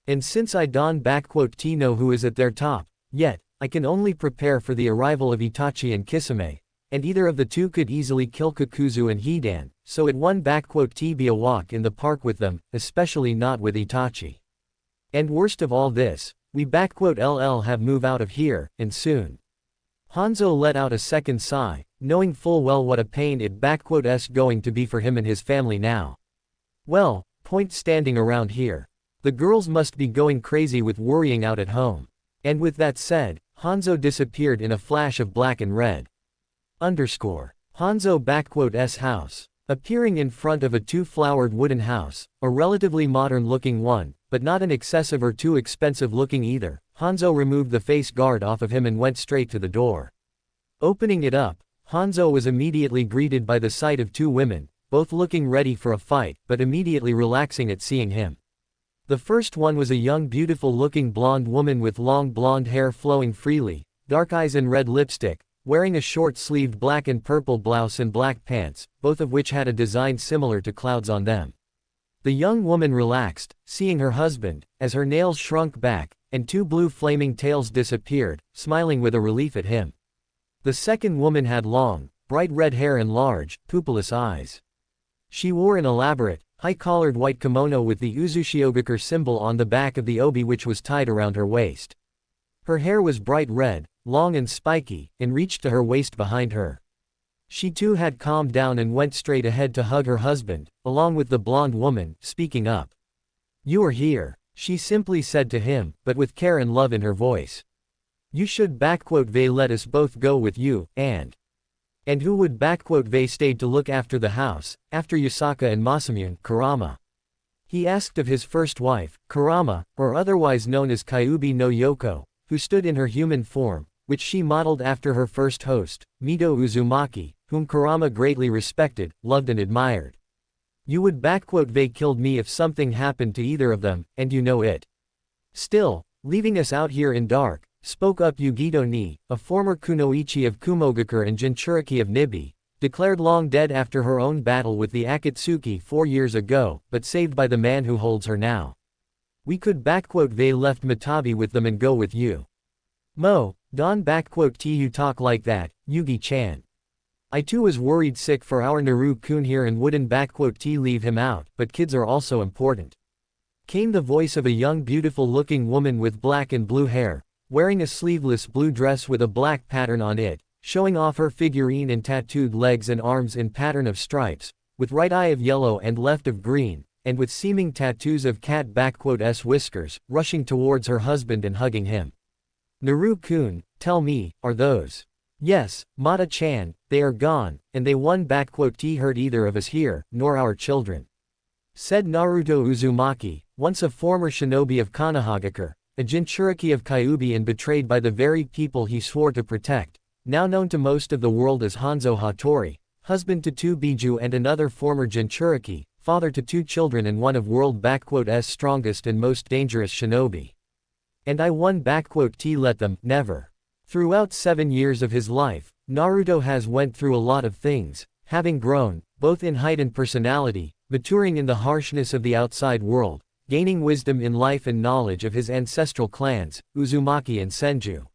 And since I don't know who is at their top, yet, I can only prepare for the arrival of Itachi and Kisame, and either of the two could easily kill Kakuzu and Hidan, so it won't be a walk in the park with them, especially not with Itachi. And worst of all this, we have move out of here, and soon. Hanzo let out a second sigh, knowing full well what a pain it's going to be for him and his family now. Well, point standing around here. The girls must be going crazy with worrying out at home. And with that said, Hanzo disappeared in a flash of black and red. Hanzo house. Appearing in front of a two-flowered wooden house, a relatively modern-looking one, but not an excessive or too expensive-looking either, Hanzo removed the face guard off of him and went straight to the door. Opening it up, Hanzo was immediately greeted by the sight of two women, both looking ready for a fight, but immediately relaxing at seeing him. The first one was a young beautiful-looking blonde woman with long blonde hair flowing freely, dark eyes and red lipstick, wearing a short-sleeved black and purple blouse and black pants, both of which had a design similar to clouds on them. The young woman relaxed, seeing her husband, as her nails shrunk back, and two blue flaming tails disappeared, smiling with a relief at him. The second woman had long, bright red hair and large, pupilless eyes. She wore an elaborate, high-collared white kimono with the Uzushiogakure symbol on the back of the obi which was tied around her waist. Her hair was bright red, long and spiky, and reached to her waist behind her. She too had calmed down and went straight ahead to hug her husband, along with the blonde woman, speaking up. "You are here," she simply said to him, but with care and love in her voice. "You should let us both go with you, and who would stayed to look after the house, after Yusaka and Masamune, Kurama?" He asked of his first wife, Kurama, or otherwise known as Kyuubi no Yoko, who stood in her human form, which she modeled after her first host, Mito Uzumaki, whom Kurama greatly respected, loved and admired. "You would killed me if something happened to either of them, and you know it. Still, leaving us out here in dark," spoke up Yugito Ni, a former kunoichi of Kumogakure and Jinchuriki of Nibi, declared long dead after her own battle with the Akatsuki 4 years ago, but saved by the man who holds her now. "We could left Matabi with them and go with you." "Mo, don you talk like that, Yugi-chan. I too was worried sick for our Naru-kun here and wouldn't leave him out, but kids are also important." Came the voice of a young beautiful-looking woman with black and blue hair, wearing a sleeveless blue dress with a black pattern on it, showing off her figurine and tattooed legs and arms in pattern of stripes, with right eye of yellow and left of green, and with seeming tattoos of cat whiskers, rushing towards her husband and hugging him. "Naru-kun, tell me, are those?" "Yes, Mata-chan, they are gone, and they won't hurt either of us here, nor our children," said Naruto Uzumaki, once a former shinobi of Konohagakure, a Jinchuriki of Kyuubi and betrayed by the very people he swore to protect, now known to most of the world as Hanzo Hattori, husband to 2 Biju and another former Jinchuriki, father to 2 children and one of world's strongest and most dangerous shinobi. "And I won't let them, never." Throughout 7 years of his life, Naruto has went through a lot of things, having grown, both in height and personality, maturing in the harshness of the outside world, gaining wisdom in life and knowledge of his ancestral clans, Uzumaki and Senju.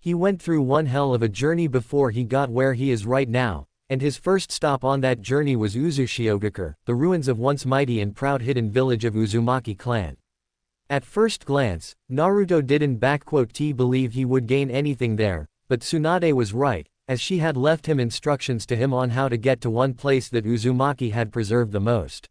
He went through one hell of a journey before he got where he is right now, and his first stop on that journey was Uzushiogakure, the ruins of once mighty and proud hidden village of Uzumaki clan. At first glance, Naruto didn't believe he would gain anything there, but Tsunade was right, as she had left him instructions to him on how to get to one place that Uzumaki had preserved the most.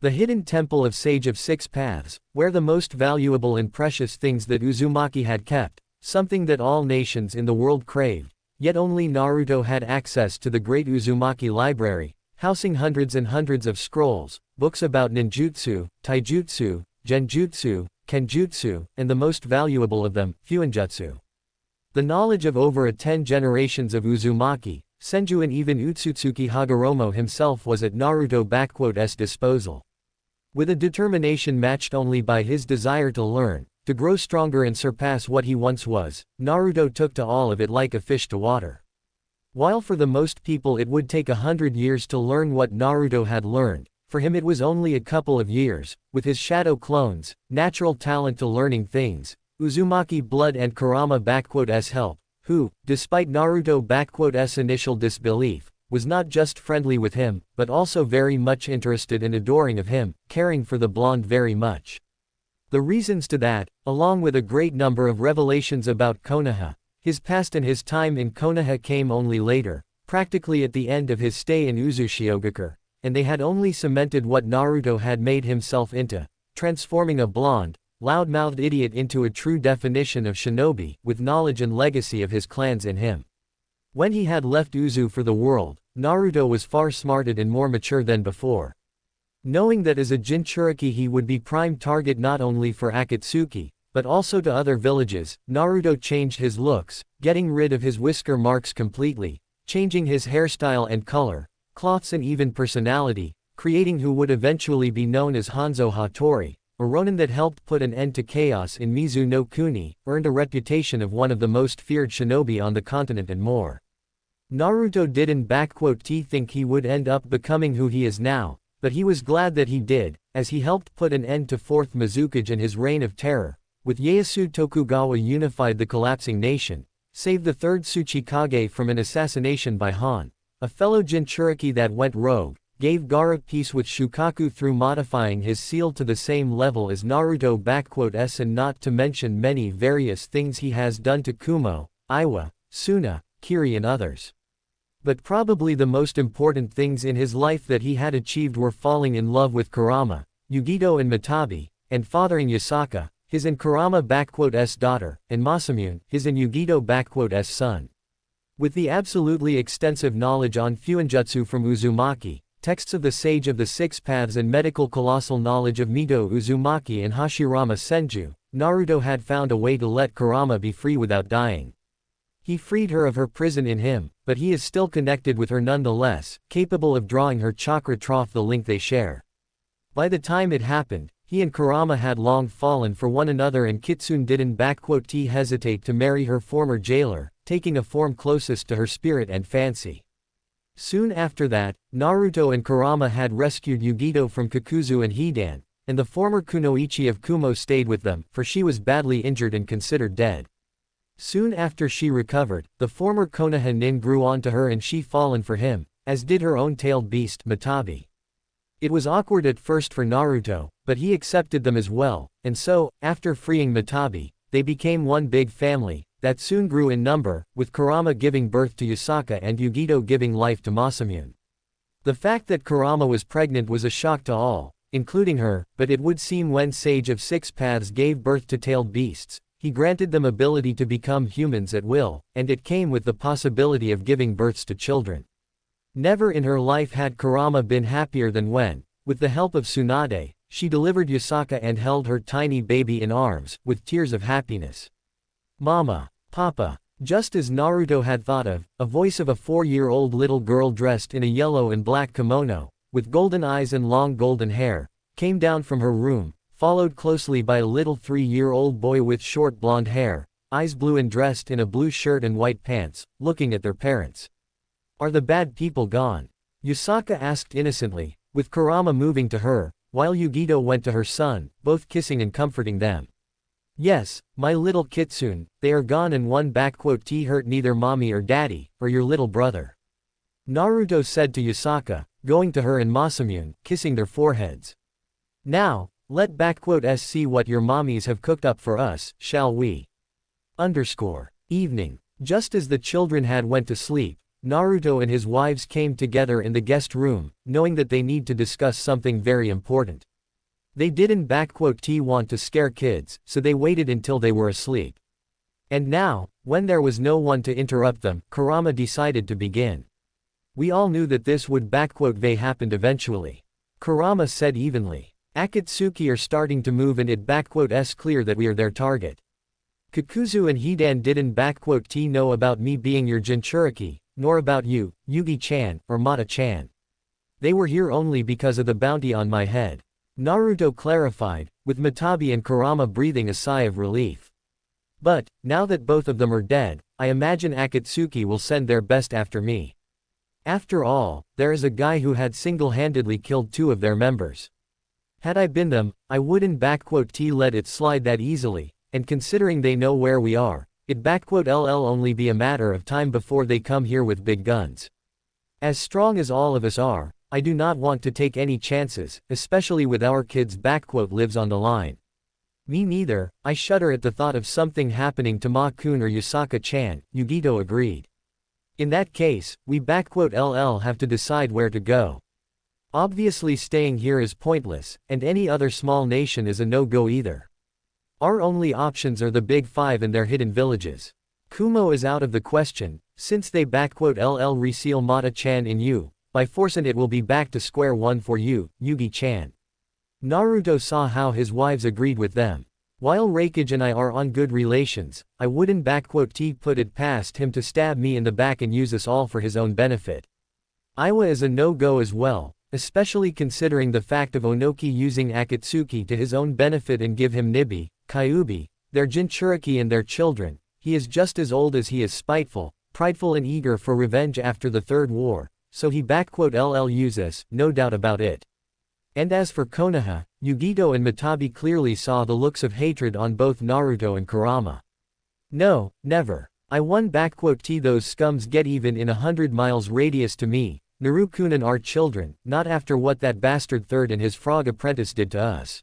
The hidden temple of Sage of 6 Paths, where the most valuable and precious things that Uzumaki had kept, something that all nations in the world craved, yet only Naruto had access to the great Uzumaki library, housing hundreds and hundreds of scrolls, books about ninjutsu, taijutsu, genjutsu, kenjutsu, and the most valuable of them, fuinjutsu. The knowledge of over 10 generations of Uzumaki, Senju and even Utsutsuki Hagoromo himself was at Naruto's disposal. With a determination matched only by his desire to learn, to grow stronger and surpass what he once was, Naruto took to all of it like a fish to water. While for the most people it would take 100 years to learn what Naruto had learned, for him it was only a couple of years, with his shadow clones, natural talent to learning things, Uzumaki blood and Kurama's help, who, despite Naruto's initial disbelief, was not just friendly with him, but also very much interested and adoring of him, caring for the blonde very much. The reasons to that, along with a great number of revelations about Konoha, his past and his time in Konoha came only later, practically at the end of his stay in Uzushiogakure, and they had only cemented what Naruto had made himself into, transforming a blonde, loud-mouthed idiot into a true definition of shinobi, with knowledge and legacy of his clans in him. When he had left Uzu for the world, Naruto was far smarter and more mature than before. Knowing that as a Jinchuriki he would be prime target not only for Akatsuki, but also to other villages, Naruto changed his looks, getting rid of his whisker marks completely, changing his hairstyle and color, cloths and even personality, creating who would eventually be known as Hanzo Hattori, a ronin that helped put an end to chaos in Mizu no Kuni, earned a reputation of one of the most feared shinobi on the continent and more. Naruto didn't think he would end up becoming who he is now, but he was glad that he did, as he helped put an end to 4th Mizukage and his reign of terror, with Ieyasu Tokugawa unified the collapsing nation, saved the 3rd Tsuchikage from an assassination by Han, a fellow Jinchuriki that went rogue, gave Gaara peace with Shukaku through modifying his seal to the same level as Naruto and not to mention many various things he has done to Kumo, Iwa, Suna, Kiri and others. But probably the most important things in his life that he had achieved were falling in love with Kurama, Yugito and Mitabi, and fathering Yasaka, his and Kurama's daughter, and Masamune, his and Yugito's son. With the absolutely extensive knowledge on Fuinjutsu from Uzumaki, texts of the Sage of the Six Paths and medical colossal knowledge of Mito Uzumaki and Hashirama Senju, Naruto had found a way to let Kurama be free without dying. He freed her of her prison in him, but he is still connected with her nonetheless, capable of drawing her chakra trough the link they share. By the time it happened, he and Kurama had long fallen for one another and Kitsune didn't hesitate to marry her former jailer, taking a form closest to her spirit and fancy. Soon after that, Naruto and Kurama had rescued Yugito from Kakuzu and Hidan, and the former kunoichi of Kumo stayed with them, for she was badly injured and considered dead. Soon after she recovered, the former Konoha nin grew onto her and she fallen for him, as did her own tailed beast Mitabi. It was awkward at first for Naruto, but he accepted them as well, and so, after freeing Mitabi, they became one big family, that soon grew in number, with Kurama giving birth to Yasaka and Yugito giving life to Masamune. The fact that Kurama was pregnant was a shock to all, including her, but it would seem when Sage of Six Paths gave birth to tailed beasts, he granted them ability to become humans at will, and it came with the possibility of giving births to children. Never in her life had Kurama been happier than when, with the help of Tsunade, she delivered Yasaka and held her tiny baby in arms, with tears of happiness. Mama, Papa, just as Naruto had thought of, a voice of a 4-year-old little girl dressed in a yellow and black kimono, with golden eyes and long golden hair, came down from her room, followed closely by a little 3-year-old boy with short blonde hair, eyes blue and dressed in a blue shirt and white pants, looking at their parents. Are the bad people gone? Yasaka asked innocently, with Kurama moving to her, while Yugito went to her son, both kissing and comforting them. Yes, my little Kitsune, they are gone and one T hurt neither mommy or daddy, or your little brother. Naruto said to Yasaka, going to her and Masamune, kissing their foreheads. Now, let see what your mommies have cooked up for us, shall we? Evening. Just as the children had went to sleep, Naruto and his wives came together in the guest room, knowing that they need to discuss something very important. They didn't want to scare kids, so they waited until they were asleep. And now, when there was no one to interrupt them, Kurama decided to begin. We all knew that this would happen eventually. Kurama said evenly. Akatsuki are starting to move and it's clear that we are their target. Kakuzu and Hidan didn't know about me being your Jinchuriki, nor about you, Yugi-chan, or Mata-chan. They were here only because of the bounty on my head. Naruto clarified, with Mitabi and Kurama breathing a sigh of relief. But, now that both of them are dead, I imagine Akatsuki will send their best after me. After all, there is a guy who had single-handedly killed 2 of their members. Had I been them, I wouldn't let it slide that easily, and considering they know where we are, it'll only be a matter of time before they come here with big guns. As strong as all of us are, I do not want to take any chances, especially with our kids' lives on the line. Me neither, I shudder at the thought of something happening to Ma-kun or Yusaka-chan, Yugito agreed. In that case, we have to decide where to go. Obviously staying here is pointless, and any other small nation is a no-go either. Our only options are the Big Five and their hidden villages. Kumo is out of the question, since they reseal Mata-chan in you, by force, and it will be back to square one for you, Yugi-chan. Naruto saw how his wives agreed with them. While Reikage and I are on good relations, I wouldn't put it past him to stab me in the back and use us all for his own benefit. Iwa is a no-go as well, especially considering the fact of Onoki using Akatsuki to his own benefit and give him Nibi, Kyuubi, their Jinchuriki and their children. He is just as old as he is spiteful, prideful and eager for revenge after the Third War, so he use us, no doubt about it. And as for Konoha, Yugito and Mitabi clearly saw the looks of hatred on both Naruto and Kurama. No, never. I won those scums get even in 100 miles radius to me, Naru-kun and our children, not after what that bastard third and his frog apprentice did to us.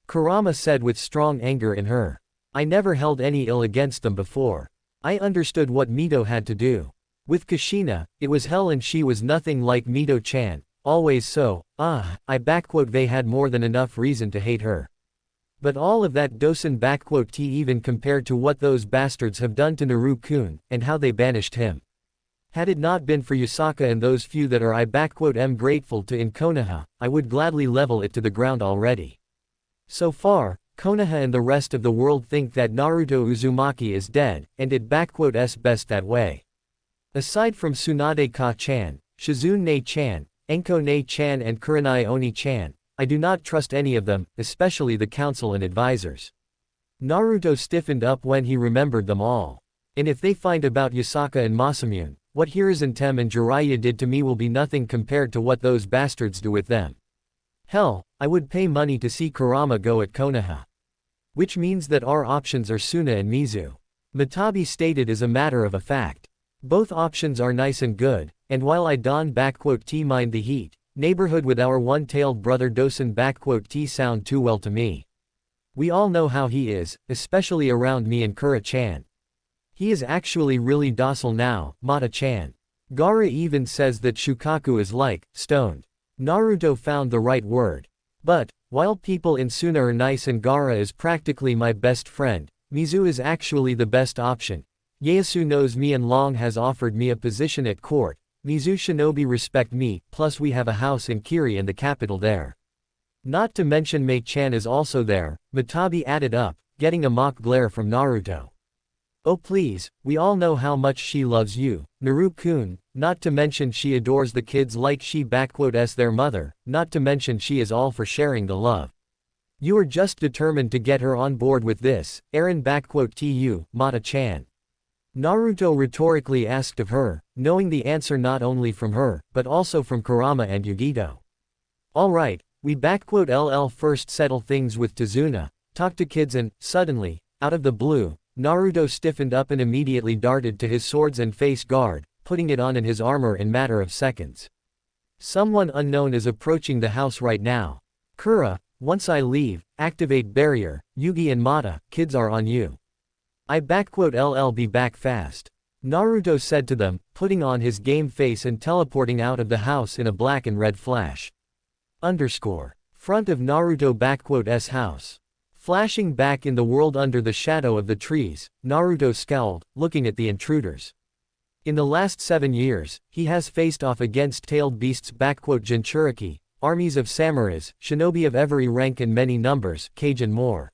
Kurama said with strong anger in her. I never held any ill against them before. I understood what Mito had to do. With Kushina, it was hell and she was nothing like Mito-chan, always so. They had more than enough reason to hate her. But all of that doesn't even compared to what those bastards have done to Naru-kun, and how they banished him. Had it not been for Yusaka and those few that are grateful to in Konoha, I would gladly level it to the ground already. So far, Konoha and the rest of the world think that Naruto Uzumaki is dead, and it's best that way. Aside from Tsunade-ka-chan, Shizune-chan, Enko-ne-chan and Kurenai Oni-chan, I do not trust any of them, especially the council and advisors. Naruto stiffened up when he remembered them all. And if they find about Yusaka and Masamune, what Hiruzen and Jiraiya did to me will be nothing compared to what those bastards do with them. Hell, I would pay money to see Kurama go at Konoha. Which means that our options are Suna and Mizu. Mitabi stated as a matter of a fact. Both options are nice and good, and while I don't mind the heat, neighborhood with our one-tailed brother doesn't sound too well to me. We all know how he is, especially around me and Kura-chan. He is actually really docile now, Mata-chan. Gaara even says that Shukaku is like, stoned. Naruto found the right word. But, while people in Suna are nice and Gaara is practically my best friend, Mizu is actually the best option. Ieyasu knows me and long has offered me a position at court. Mizu shinobi respect me, plus we have a house in Kiri and the capital there. Not to mention Mei-chan is also there, Mitabi added up, getting a mock glare from Naruto. Oh please, we all know how much she loves you, Naru-kun, not to mention she adores the kids like she as their mother, not to mention she is all for sharing the love. You are just determined to get her on board with this, Eren tu, Mata-chan. Naruto rhetorically asked of her, knowing the answer not only from her, but also from Kurama and Yugito. Alright, we first settle things with Tazuna, talk to kids and, suddenly, out of the blue, Naruto stiffened up and immediately darted to his swords and face guard, putting it on in his armor in matter of seconds. Someone unknown is approaching the house right now. Kura, once I leave, activate barrier, Yugi and Mata, kids are on you. I'll be back fast. Naruto said to them, putting on his game face and teleporting out of the house in a black and red flash. Front of Naruto house. Flashing back in the world under the shadow of the trees, Naruto scowled, looking at the intruders. In the last 7 years, he has faced off against tailed beasts Jinchuriki, armies of samurais, shinobi of every rank and many numbers, Kage and more.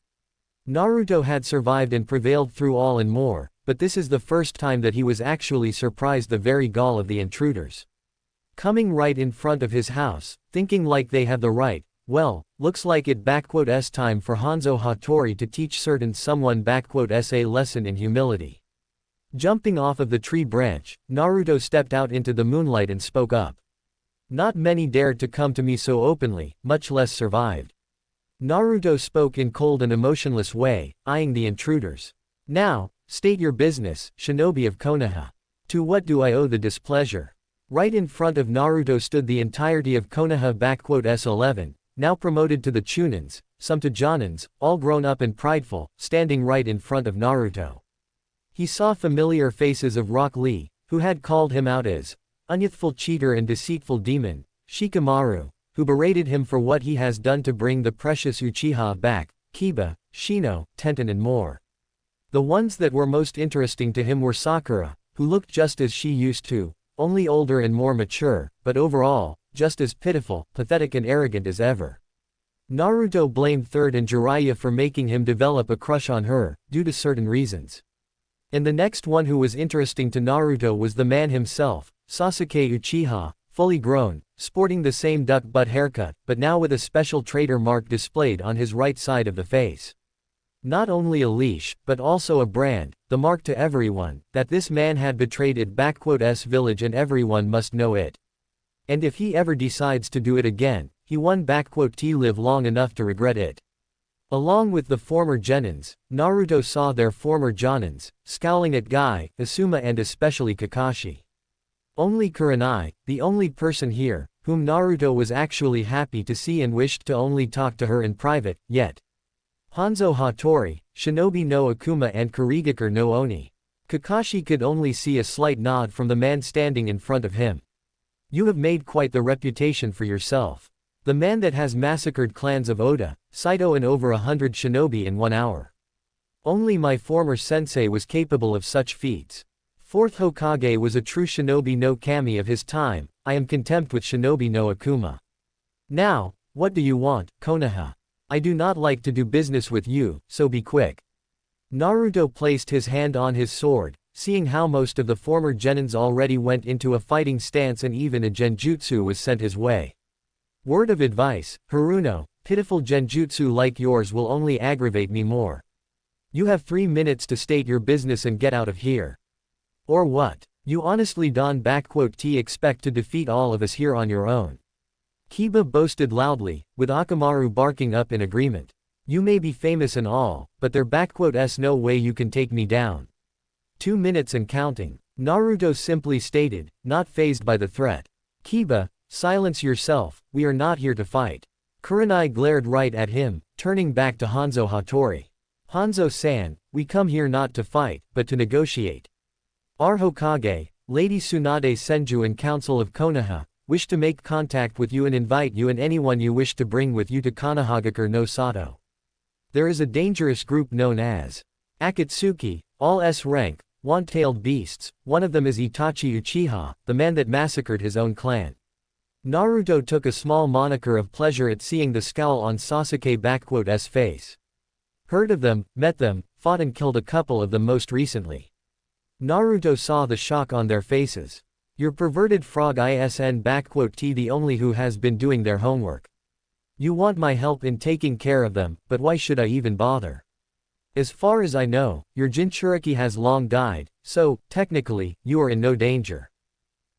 Naruto had survived and prevailed through all and more, but this is the first time that he was actually surprised the very gall of the intruders. Coming right in front of his house, thinking like they have the right, well, looks like it time for Hanzo Hattori to teach certain someone a lesson in humility. Jumping off of the tree branch, Naruto stepped out into the moonlight and spoke up. Not many dared to come to me so openly, much less survived. Naruto spoke in cold and emotionless way, eyeing the intruders. Now, state your business, shinobi of Konoha. To what do I owe the displeasure? Right in front of Naruto stood the entirety of Konoha S11, now promoted to the Chunins, some to Jonins, all grown up and prideful, standing right in front of Naruto. He saw familiar faces of Rock Lee, who had called him out as unyouthful cheater and deceitful demon, Shikamaru, who berated him for what he has done to bring the precious Uchiha back, Kiba, Shino, Tenten and more. The ones that were most interesting to him were Sakura, who looked just as she used to, only older and more mature, but overall, just as pitiful, pathetic and arrogant as ever. Naruto blamed Third and Jiraiya for making him develop a crush on her, due to certain reasons. And the next one who was interesting to Naruto was the man himself, Sasuke Uchiha, fully grown, sporting the same duck butt haircut, but now with a special traitor mark displayed on his right side of the face. Not only a leash, but also a brand, the mark to everyone, that this man had betrayed it village and everyone must know it. And if he ever decides to do it again, he won't live long enough to regret it. Along with the former Genins, Naruto saw their former Jonins, scowling at Guy, Asuma and especially Kakashi. Only Kurenai, the only person here, whom Naruto was actually happy to see and wished to only talk to her in private, yet. Hanzo Hattori, Shinobi no Akuma and Kurigakure no Oni. Kakashi could only see a slight nod from the man standing in front of him. You have made quite the reputation for yourself. The man that has massacred clans of Oda, Saito and over 100 shinobi in 1 hour. Only my former sensei was capable of such feats. Fourth Hokage was a true shinobi no kami of his time. I am content with shinobi no Akuma. Now, what do you want, Konoha? I do not like to do business with you, so be quick. Naruto placed his hand on his sword, seeing how most of the former genins already went into a fighting stance and even a genjutsu was sent his way. Word of advice, Haruno, pitiful genjutsu like yours will only aggravate me more. You have 3 minutes to state your business and get out of here. Or what? You honestly don't expect to defeat all of us here on your own. Kiba boasted loudly, with Akamaru barking up in agreement. You may be famous and all, but there's no way you can take me down. 2 minutes and counting. Naruto simply stated, not fazed by the threat. Kiba, silence yourself, we are not here to fight. Kurenai glared right at him, turning back to Hanzo Hattori. Hanzo-san, we come here not to fight, but to negotiate. Our Hokage, Lady Tsunade Senju and Council of Konoha, wish to make contact with you and invite you and anyone you wish to bring with you to Konohagakure no Sato. There is a dangerous group known as Akatsuki, all S-rank, one-tailed beasts, one of them is Itachi Uchiha, the man that massacred his own clan. Naruto took a small moniker of pleasure at seeing the scowl on Sasuke's face. Heard of them, met them, fought and killed a couple of them most recently. Naruto saw the shock on their faces. Your perverted frog isn the only who has been doing their homework. You want my help in taking care of them, but why should I even bother? As far as I know, your Jinchuriki has long died, so, technically, you are in no danger.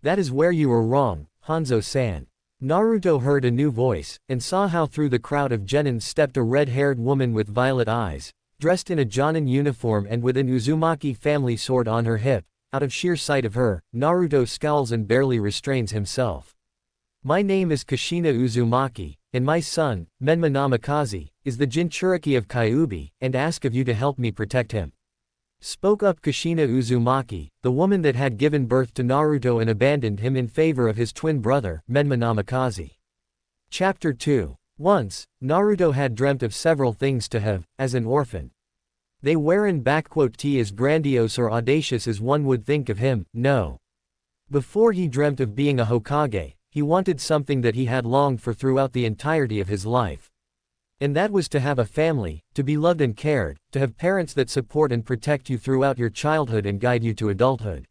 That is where you were wrong, Hanzo-san. Naruto heard a new voice, and saw how through the crowd of genins stepped a red-haired woman with violet eyes, dressed in a jonin uniform and with an Uzumaki family sword on her hip. Out of sheer sight of her, Naruto scowls and barely restrains himself. My name is Kushina Uzumaki, and my son, Menma Namikaze, is the Jinchuriki of Kyuubi, and ask of you to help me protect him. Spoke up Kushina Uzumaki, the woman that had given birth to Naruto and abandoned him in favor of his twin brother, Menma Namikaze. Chapter 2. Once, Naruto had dreamt of several things to have, as an orphan. They weren't as grandiose or audacious as one would think of him, no. Before he dreamt of being a Hokage, he wanted something that he had longed for throughout the entirety of his life. And that was to have a family, to be loved and cared, to have parents that support and protect you throughout your childhood and guide you to adulthood.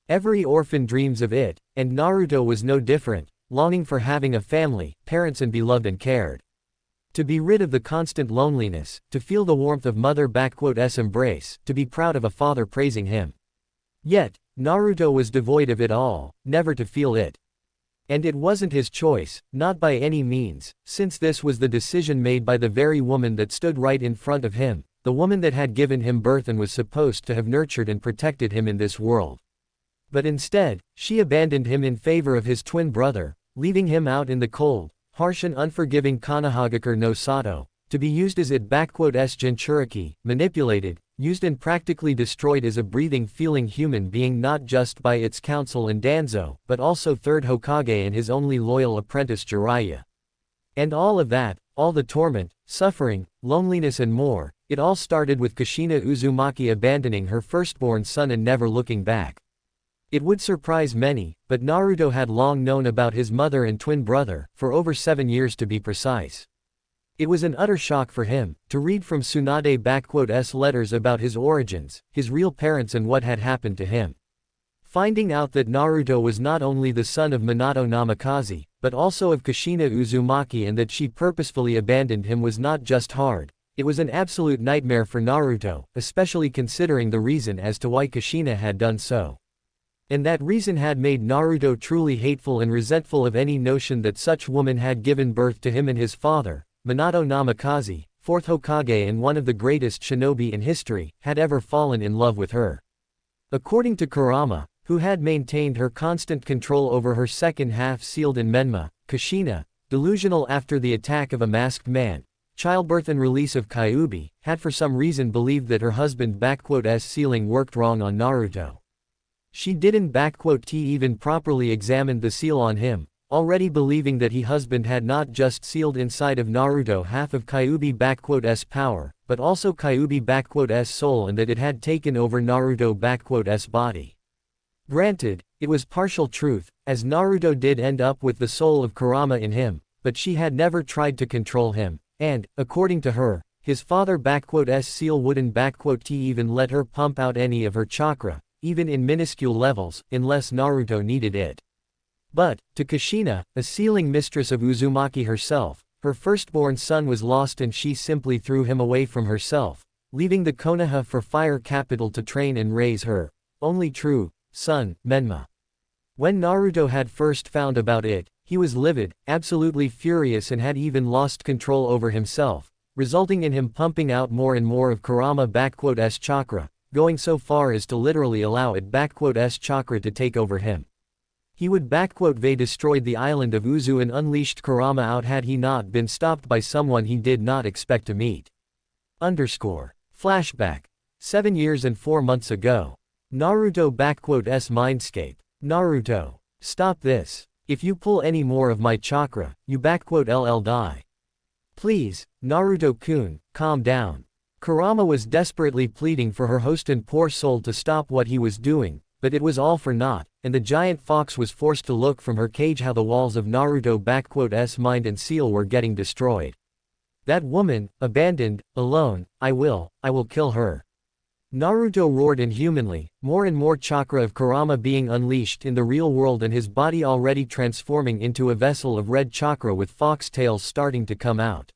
Every orphan dreams of it, and Naruto was no different, longing for having a family, parents and be loved and cared. To be rid of the constant loneliness, to feel the warmth of mother's embrace, to be proud of a father praising him. Yet, Naruto was devoid of it all, never to feel it. And it wasn't his choice, not by any means, since this was the decision made by the very woman that stood right in front of him, the woman that had given him birth and was supposed to have nurtured and protected him in this world. But instead, she abandoned him in favor of his twin brother, leaving him out in the cold, harsh and unforgiving Konohagakure no Sato, to be used as it Jinchuriki, manipulated, used and practically destroyed as a breathing feeling human being not just by its council and Danzo, but also third Hokage and his only loyal apprentice Jiraiya. And all of that, all the torment, suffering, loneliness and more, it all started with Kushina Uzumaki abandoning her firstborn son and never looking back. It would surprise many, but Naruto had long known about his mother and twin brother, for over 7 years to be precise. It was an utter shock for him, to read from Tsunade's letters about his origins, his real parents and what had happened to him. Finding out that Naruto was not only the son of Minato Namikaze, but also of Kushina Uzumaki and that she purposefully abandoned him was not just hard, it was an absolute nightmare for Naruto, especially considering the reason as to why Kushina had done so. And that reason had made Naruto truly hateful and resentful of any notion that such woman had given birth to him and his father, Minato Namikaze, fourth Hokage and one of the greatest shinobi in history, had ever fallen in love with her. According to Kurama, who had maintained her constant control over her second half sealed in Menma, Kushina, delusional after the attack of a masked man, childbirth and release of Kyuubi, had for some reason believed that her husband's sealing worked wrong on Naruto. She didn't even properly examine the seal on him, already believing that husband had not just sealed inside of Naruto half of Kyuubi's power, but also Kyuubi's soul and that it had taken over Naruto's body. Granted, it was partial truth, as Naruto did end up with the soul of Kurama in him, but she had never tried to control him, and, according to her, his father's seal wouldn't even let her pump out any of her chakra, even in minuscule levels, unless Naruto needed it. But, to Kushina, a sealing mistress of Uzumaki herself, her firstborn son was lost and she simply threw him away from herself, leaving the Konoha for Fire Capital to train and raise her only true son, Menma. When Naruto had first found about it, he was livid, absolutely furious and had even lost control over himself, resulting in him pumping out more and more of Kurama's chakra, going so far as to literally allow its chakra to take over him. He would destroyed the island of Uzu and unleashed Kurama out had he not been stopped by someone he did not expect to meet. Flashback. 7 years and 4 months ago. Naruto mindscape. Naruto. Stop this. If you pull any more of my chakra, you LL die. Please, Naruto-kun, calm down. Kurama was desperately pleading for her host and poor soul to stop what he was doing, but it was all for naught, and the giant fox was forced to look from her cage how the walls of Naruto's mind and seal were getting destroyed. That woman, abandoned, alone, I will kill her. Naruto roared inhumanly, more and more chakra of Kurama being unleashed in the real world and his body already transforming into a vessel of red chakra with fox tails starting to come out.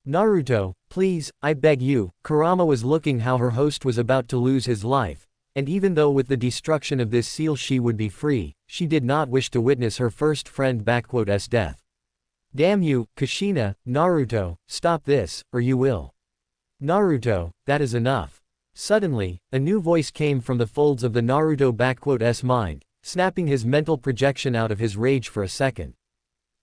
Naruto, please, I beg you. Kurama was looking how her host was about to lose his life, and even though with the destruction of this seal she would be free, she did not wish to witness her first friend's death. Damn you, Kushina, Naruto, stop this, or you will. Naruto, that is enough. Suddenly, a new voice came from the folds of the Naruto's mind, snapping his mental projection out of his rage for a second.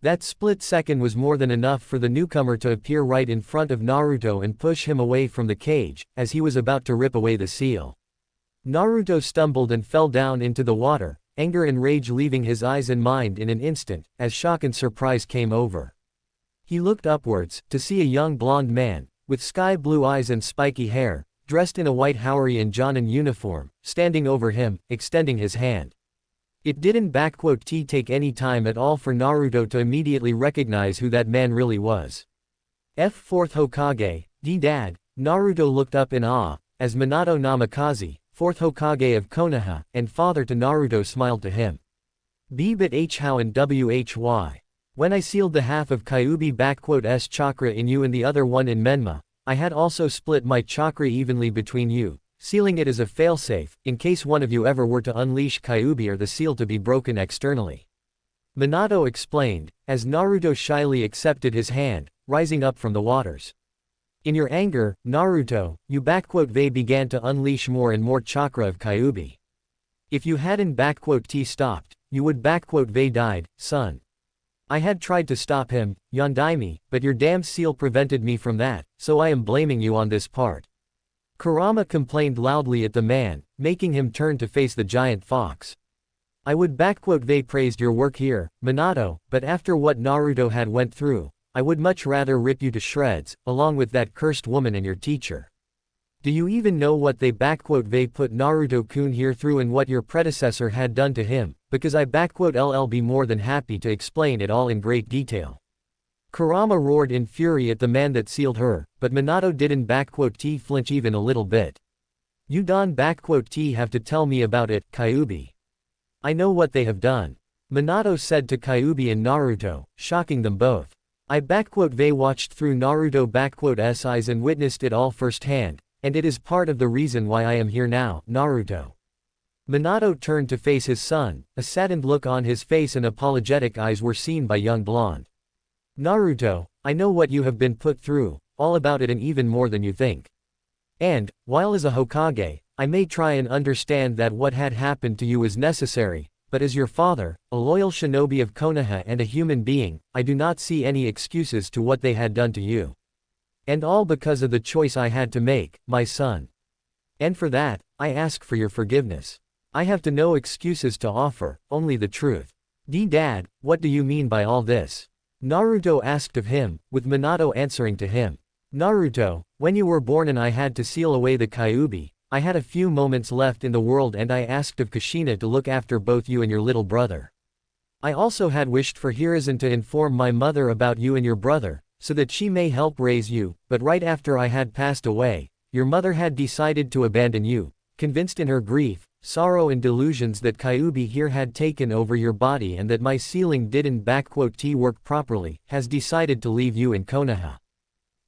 That split second was more than enough for the newcomer to appear right in front of Naruto and push him away from the cage, as he was about to rip away the seal. Naruto stumbled and fell down into the water, anger and rage leaving his eyes and mind in an instant, as shock and surprise came over. He looked upwards, to see a young blonde man, with sky-blue eyes and spiky hair, dressed in a white Haori and Jonin uniform, standing over him, extending his hand. It didn't take any time at all for Naruto to immediately recognize who that man really was. Fourth Hokage, Dad, Naruto looked up in awe, as Minato Namikaze, fourth Hokage of Konoha, and father to Naruto smiled to him. But how and why. When I sealed the half of Kyuubi's chakra in you and the other one in Menma, I had also split my chakra evenly between you, sealing it as a failsafe, in case one of you ever were to unleash Kyuubi or the seal to be broken externally. Minato explained, as Naruto shyly accepted his hand, rising up from the waters. In your anger, Naruto, you they began to unleash more and more chakra of Kyuubi. If you hadn't t stopped, you would they died, son. I had tried to stop him, Yondaime, but your damn seal prevented me from that, so I am blaming you on this part. Kurama complained loudly at the man, making him turn to face the giant fox. I would they praised your work here, Minato, but after what Naruto had went through, I would much rather rip you to shreds, along with that cursed woman and your teacher. Do you even know what they put Naruto-kun here through and what your predecessor had done to him, because I LL be more than happy to explain it all in great detail. Kurama roared in fury at the man that sealed her, but Minato didn't flinch even a little bit. You don't have to tell me about it, Kyuubi. I know what they have done. Minato said to Kyuubi and Naruto, shocking them both. I watched through Naruto's eyes and witnessed it all firsthand, and it is part of the reason why I am here now, Naruto. Minato turned to face his son, a saddened look on his face and apologetic eyes were seen by young blonde. Naruto, I know what you have been put through, all about it and even more than you think. And, while as a Hokage, I may try and understand that what had happened to you is necessary, but as your father, a loyal shinobi of Konoha and a human being, I do not see any excuses to what they had done to you. And all because of the choice I had to make, my son. And for that, I ask for your forgiveness. I have no excuses to offer, only the truth. Dad, what do you mean by all this? Naruto asked of him, with Minato answering to him. Naruto, when you were born and I had to seal away the Kyuubi, I had a few moments left in the world and I asked of Kushina to look after both you and your little brother. I also had wished for Hiruzen to inform my mother about you and your brother, so that she may help raise you, but right after I had passed away, your mother had decided to abandon you, convinced in her grief, sorrow and delusions that Kyuubi here had taken over your body and that my sealing didn't work properly, has decided to leave you in Konoha.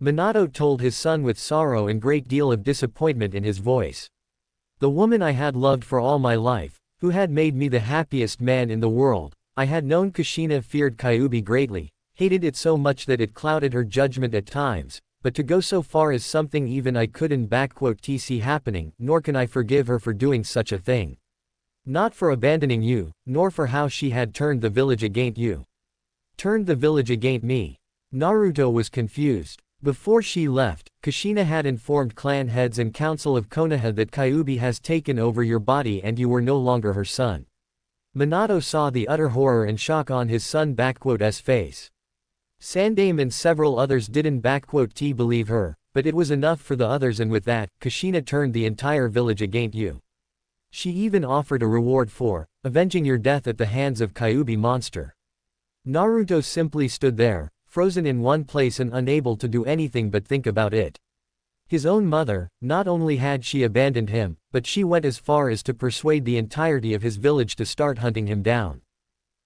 Minato told his son with sorrow and great deal of disappointment in his voice. The woman I had loved for all my life, who had made me the happiest man in the world, I had known Kushina feared Kyuubi greatly, hated it so much that it clouded her judgment at times, but to go so far as something even I couldn't see happening, nor can I forgive her for doing such a thing. Not for abandoning you, nor for how she had turned the village against you. Turned the village against me. Naruto was confused. Before she left, Kushina had informed clan heads and council of Konoha that Kyuubi has taken over your body and you were no longer her son. Minato saw the utter horror and shock on his son's face. Sandame and several others didn't believe her, but it was enough for the others and with that, Kushina turned the entire village against you. She even offered a reward for avenging your death at the hands of Kyuubi monster. Naruto simply stood there, frozen in one place and unable to do anything but think about it. His own mother, not only had she abandoned him, but she went as far as to persuade the entirety of his village to start hunting him down.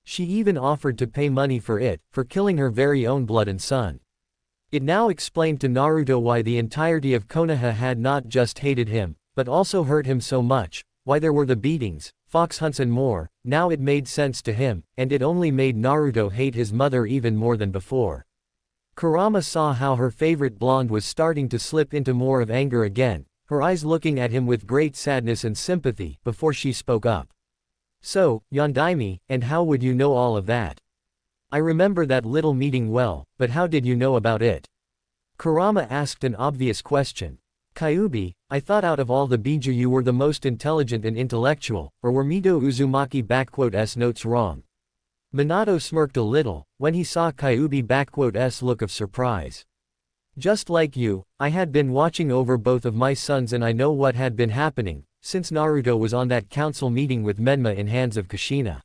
She even offered to pay money for killing her very own blood and son. It now explained to Naruto why the entirety of Konoha had not just hated him, but also hurt him so much, why there were the beatings, fox hunts and more. Now it made sense to him, and it only made Naruto hate his mother even more than before. Kurama saw how her favorite blonde was starting to slip into more of anger again, her eyes looking at him with great sadness and sympathy, before she spoke up. So, Yondaime, and how would you know all of that? I remember that little meeting well, but how did you know about it? Kurama asked an obvious question. Kyuubi, I thought out of all the Biju you were the most intelligent and intellectual, or were Mito Uzumaki notes wrong? Minato smirked a little, when he saw Kyuubi's look of surprise. Just like you, I had been watching over both of my sons and I know what had been happening, since Naruto was on that council meeting with Menma in hands of Kushina.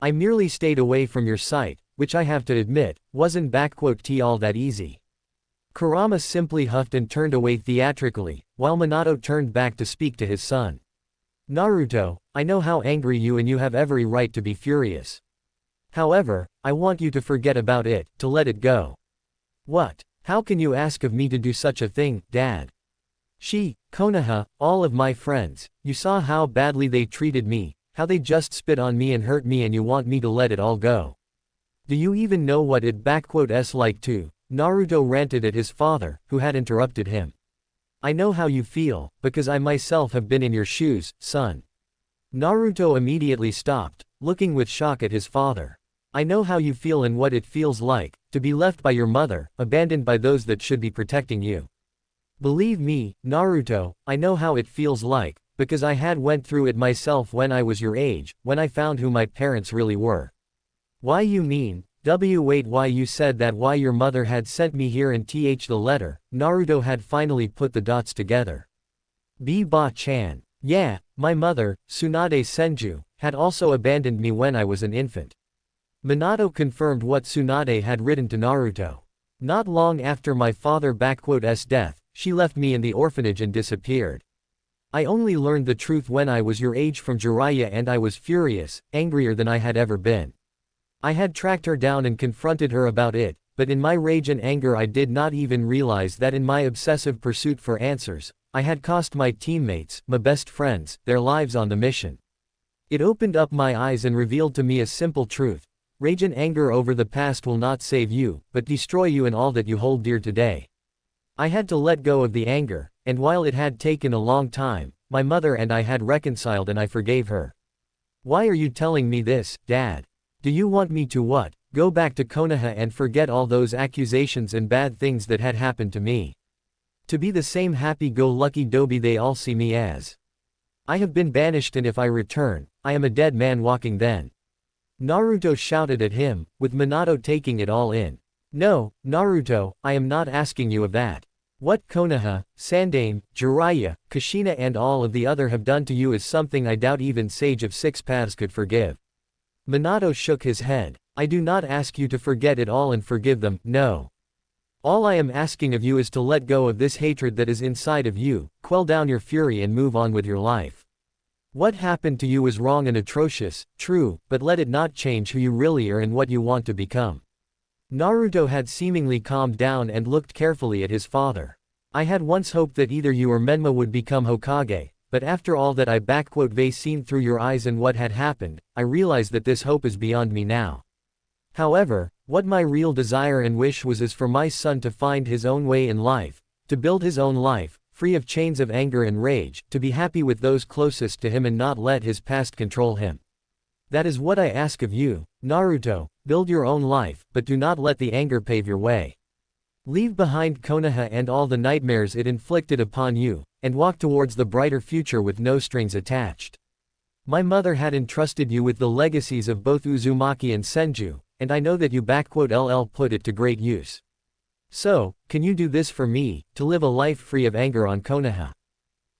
I merely stayed away from your sight, which I have to admit, wasn't all that easy. Kurama simply huffed and turned away theatrically, while Minato turned back to speak to his son. Naruto, I know how angry you and you have every right to be furious. However, I want you to forget about it, to let it go. What? How can you ask of me to do such a thing, Dad? Konoha, all of my friends, you saw how badly they treated me, how they just spit on me and hurt me, and you want me to let it all go. Do you even know what it's like to? Naruto ranted at his father, who had interrupted him. I know how you feel, because I myself have been in your shoes, son. Naruto immediately stopped, looking with shock at his father. I know how you feel and what it feels like, to be left by your mother, abandoned by those that should be protecting you. Believe me, Naruto, I know how it feels like, because I had went through it myself when I was your age, when I found who my parents really were. Why you mean, wait, why you said that, why your mother had sent me here and the letter? Naruto had finally put the dots together. Ba-chan. Yeah, my mother, Tsunade Senju, had also abandoned me when I was an infant. Minato confirmed what Tsunade had written to Naruto. Not long after my father's death, she left me in the orphanage and disappeared. I only learned the truth when I was your age from Jiraiya, and I was furious, angrier than I had ever been. I had tracked her down and confronted her about it, but in my rage and anger I did not even realize that in my obsessive pursuit for answers, I had cost my teammates, my best friends, their lives on the mission. It opened up my eyes and revealed to me a simple truth. Rage and anger over the past will not save you, but destroy you and all that you hold dear today. I had to let go of the anger, and while it had taken a long time, my mother and I had reconciled and I forgave her. Why are you telling me this, Dad? Do you want me to what? Go back to Konoha and forget all those accusations and bad things that had happened to me? To be the same happy-go-lucky doby they all see me as? I have been banished, and if I return, I am a dead man walking then. Naruto shouted at him, with Minato taking it all in. No, Naruto, I am not asking you of that. What Konoha, Sandaime, Jiraiya, Kushina and all of the other have done to you is something I doubt even Sage of Six Paths could forgive. Minato shook his head. I do not ask you to forget it all and forgive them, no. All I am asking of you is to let go of this hatred that is inside of you, quell down your fury and move on with your life. What happened to you is wrong and atrocious, true, but let it not change who you really are and what you want to become. Naruto had seemingly calmed down and looked carefully at his father. I had once hoped that either you or Menma would become Hokage, but after all that I've seen through your eyes and what had happened, I realize that this hope is beyond me now. However, what my real desire and wish was is for my son to find his own way in life, to build his own life, free of chains of anger and rage, to be happy with those closest to him and not let his past control him. That is what I ask of you, Naruto, build your own life, but do not let the anger pave your way. Leave behind Konoha and all the nightmares it inflicted upon you, and walk towards the brighter future with no strings attached. My mother had entrusted you with the legacies of both Uzumaki and Senju, and I know that you put it to great use. So, can you do this for me, to live a life free of anger on Konoha?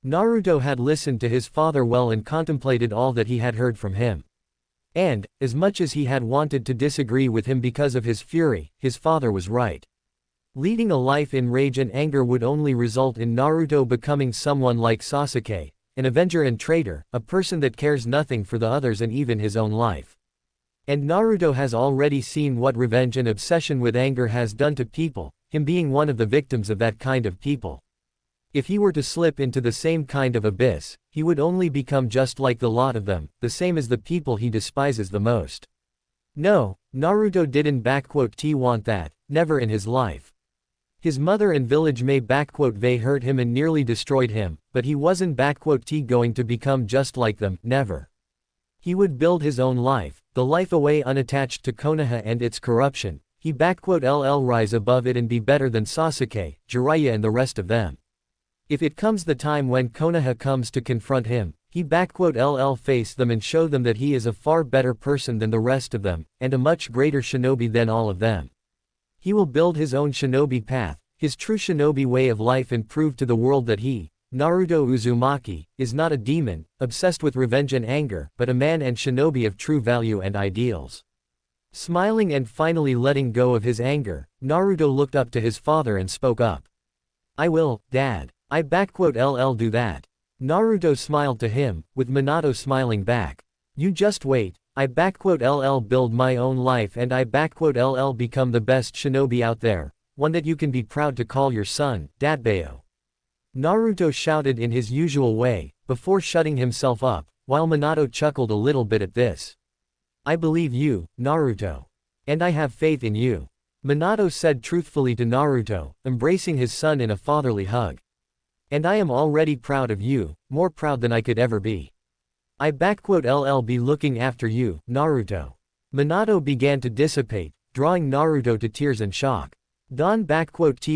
Naruto had listened to his father well and contemplated all that he had heard from him. And, as much as he had wanted to disagree with him because of his fury, his father was right. Leading a life in rage and anger would only result in Naruto becoming someone like Sasuke, an avenger and traitor, a person that cares nothing for the others and even his own life. And Naruto has already seen what revenge and obsession with anger has done to people, him being one of the victims of that kind of people. If he were to slip into the same kind of abyss, he would only become just like the lot of them, the same as the people he despises the most. No, Naruto didn't want that, never in his life. His mother and village may hurt him and nearly destroyed him, but he wasn't going to become just like them, never. He would build his own life, the life away unattached to Konoha and its corruption. He rise above it and be better than Sasuke, Jiraiya and the rest of them. If it comes the time when Konoha comes to confront him, he face them and show them that he is a far better person than the rest of them, and a much greater shinobi than all of them. He will build his own shinobi path, his true shinobi way of life, and prove to the world that he, Naruto Uzumaki, is not a demon, obsessed with revenge and anger, but a man and shinobi of true value and ideals. Smiling and finally letting go of his anger, Naruto looked up to his father and spoke up. I will, Dad. I do that. Naruto smiled to him, with Minato smiling back. You just wait. I build my own life and I become the best shinobi out there, one that you can be proud to call your son, Dadbeo. Naruto shouted in his usual way, before shutting himself up, while Minato chuckled a little bit at this. I believe you, Naruto. And I have faith in you. Minato said truthfully to Naruto, embracing his son in a fatherly hug. And I am already proud of you, more proud than I could ever be. I'll be looking after you, Naruto. Minato began to dissipate, drawing Naruto to tears and shock. Don't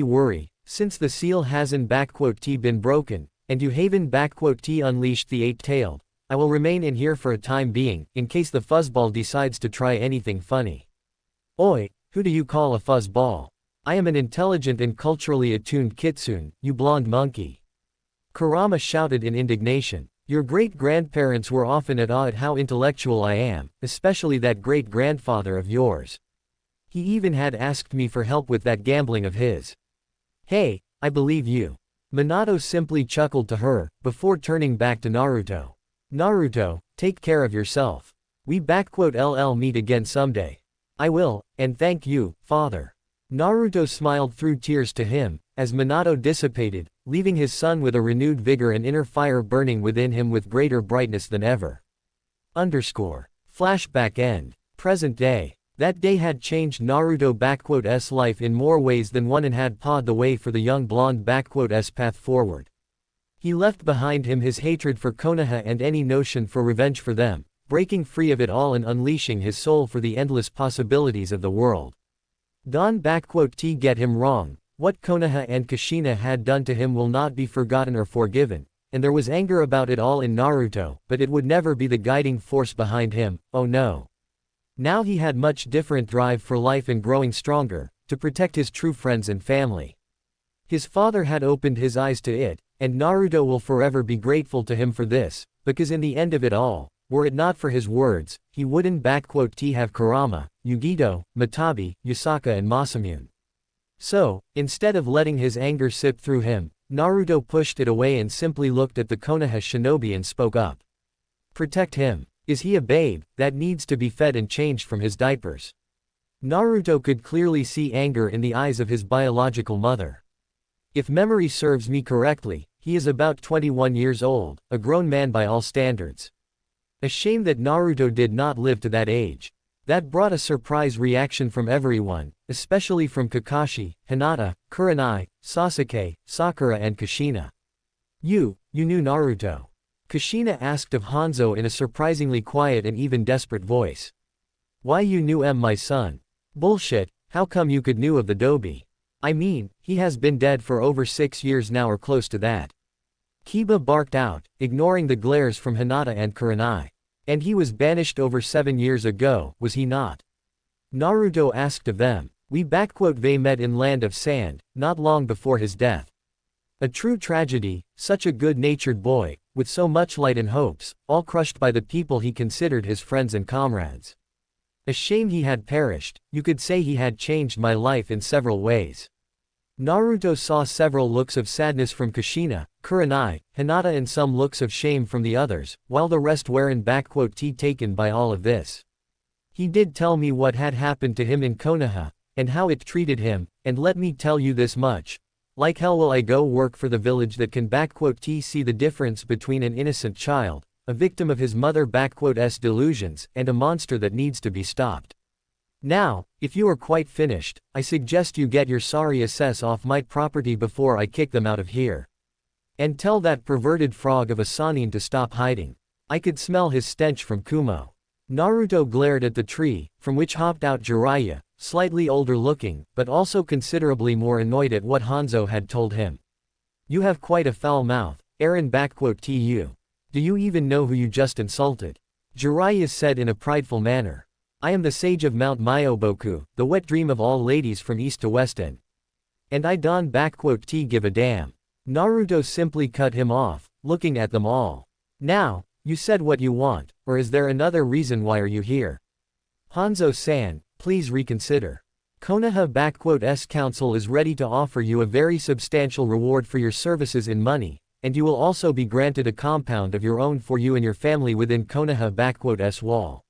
worry, since the seal hasn't been broken, and you haven't unleashed the eight-tailed, I will remain in here for a time being, in case the fuzzball decides to try anything funny. Oi, who do you call a fuzzball? I am an intelligent and culturally attuned kitsune, you blonde monkey. Kurama shouted in indignation. Your great-grandparents were often at awe at how intellectual I am, especially that great-grandfather of yours. He even had asked me for help with that gambling of his. Hey, I believe you. Minato simply chuckled to her, before turning back to Naruto. Naruto, take care of yourself. We meet again someday. I will, and thank you, father. Naruto smiled through tears to him, as Minato dissipated, leaving his son with a renewed vigor and inner fire burning within him with greater brightness than ever. Flashback end. Present day. That day had changed Naruto's life in more ways than one and had paved the way for the young blonde's path forward. He left behind him his hatred for Konoha and any notion for revenge for them, breaking free of it all and unleashing his soul for the endless possibilities of the world. Don't get him wrong, what Konoha and Kushina had done to him will not be forgotten or forgiven, and there was anger about it all in Naruto, but it would never be the guiding force behind him, oh no. Now he had much different drive for life and growing stronger, to protect his true friends and family. His father had opened his eyes to it, and Naruto will forever be grateful to him for this, because in the end of it all, were it not for his words, he wouldn't have Kurama, Yugito, Matabi, Yusaka and Masamune. So, instead of letting his anger sip through him, Naruto pushed it away and simply looked at the Konoha shinobi and spoke up. Protect him. Is he a babe, that needs to be fed and changed from his diapers? Naruto could clearly see anger in the eyes of his biological mother. If memory serves me correctly, he is about 21 years old, a grown man by all standards. A shame that Naruto did not live to that age. That brought a surprise reaction from everyone, especially from Kakashi, Hinata, Kurenai, Sasuke, Sakura and Kushina. You knew Naruto? Kushina asked of Hanzo in a surprisingly quiet and even desperate voice. Why you knew my son? Bullshit, how come you could knew of the Dobi? I mean, he has been dead for over 6 years now or close to that. Kiba barked out, ignoring the glares from Hinata and Kurenai. And he was banished over 7 years ago, was he not? Naruto asked of them. They met in Land of Sand, not long before his death. A true tragedy, such a good-natured boy, with so much light and hopes, all crushed by the people he considered his friends and comrades. A shame he had perished, you could say he had changed my life in several ways. Naruto saw several looks of sadness from Kushina, Kurenai, Hinata and some looks of shame from the others, while the rest weren't taken by all of this. He did tell me what had happened to him in Konoha, and how it treated him, and let me tell you this much. Like hell will I go work for the village that can see the difference between an innocent child, a victim of his mother's delusions, and a monster that needs to be stopped. Now, if you are quite finished, I suggest you get your sorry asses off my property before I kick them out of here. And tell that perverted frog of a Sannin to stop hiding. I could smell his stench from Kumo. Naruto glared at the tree, from which hopped out Jiraiya, slightly older looking, but also considerably more annoyed at what Hanzo had told him. You have quite a foul mouth, Eren tu. Do you even know who you just insulted? Jiraiya said in a prideful manner. I am the sage of Mount Myoboku, the wet dream of all ladies from east to west and I don't give a damn. Naruto simply cut him off, looking at them all. Now, you said what you want, or is there another reason why are you here? Hanzo-san, please reconsider. Konoha council is ready to offer you a very substantial reward for your services in money, and you will also be granted a compound of your own for you and your family within Konoha wall.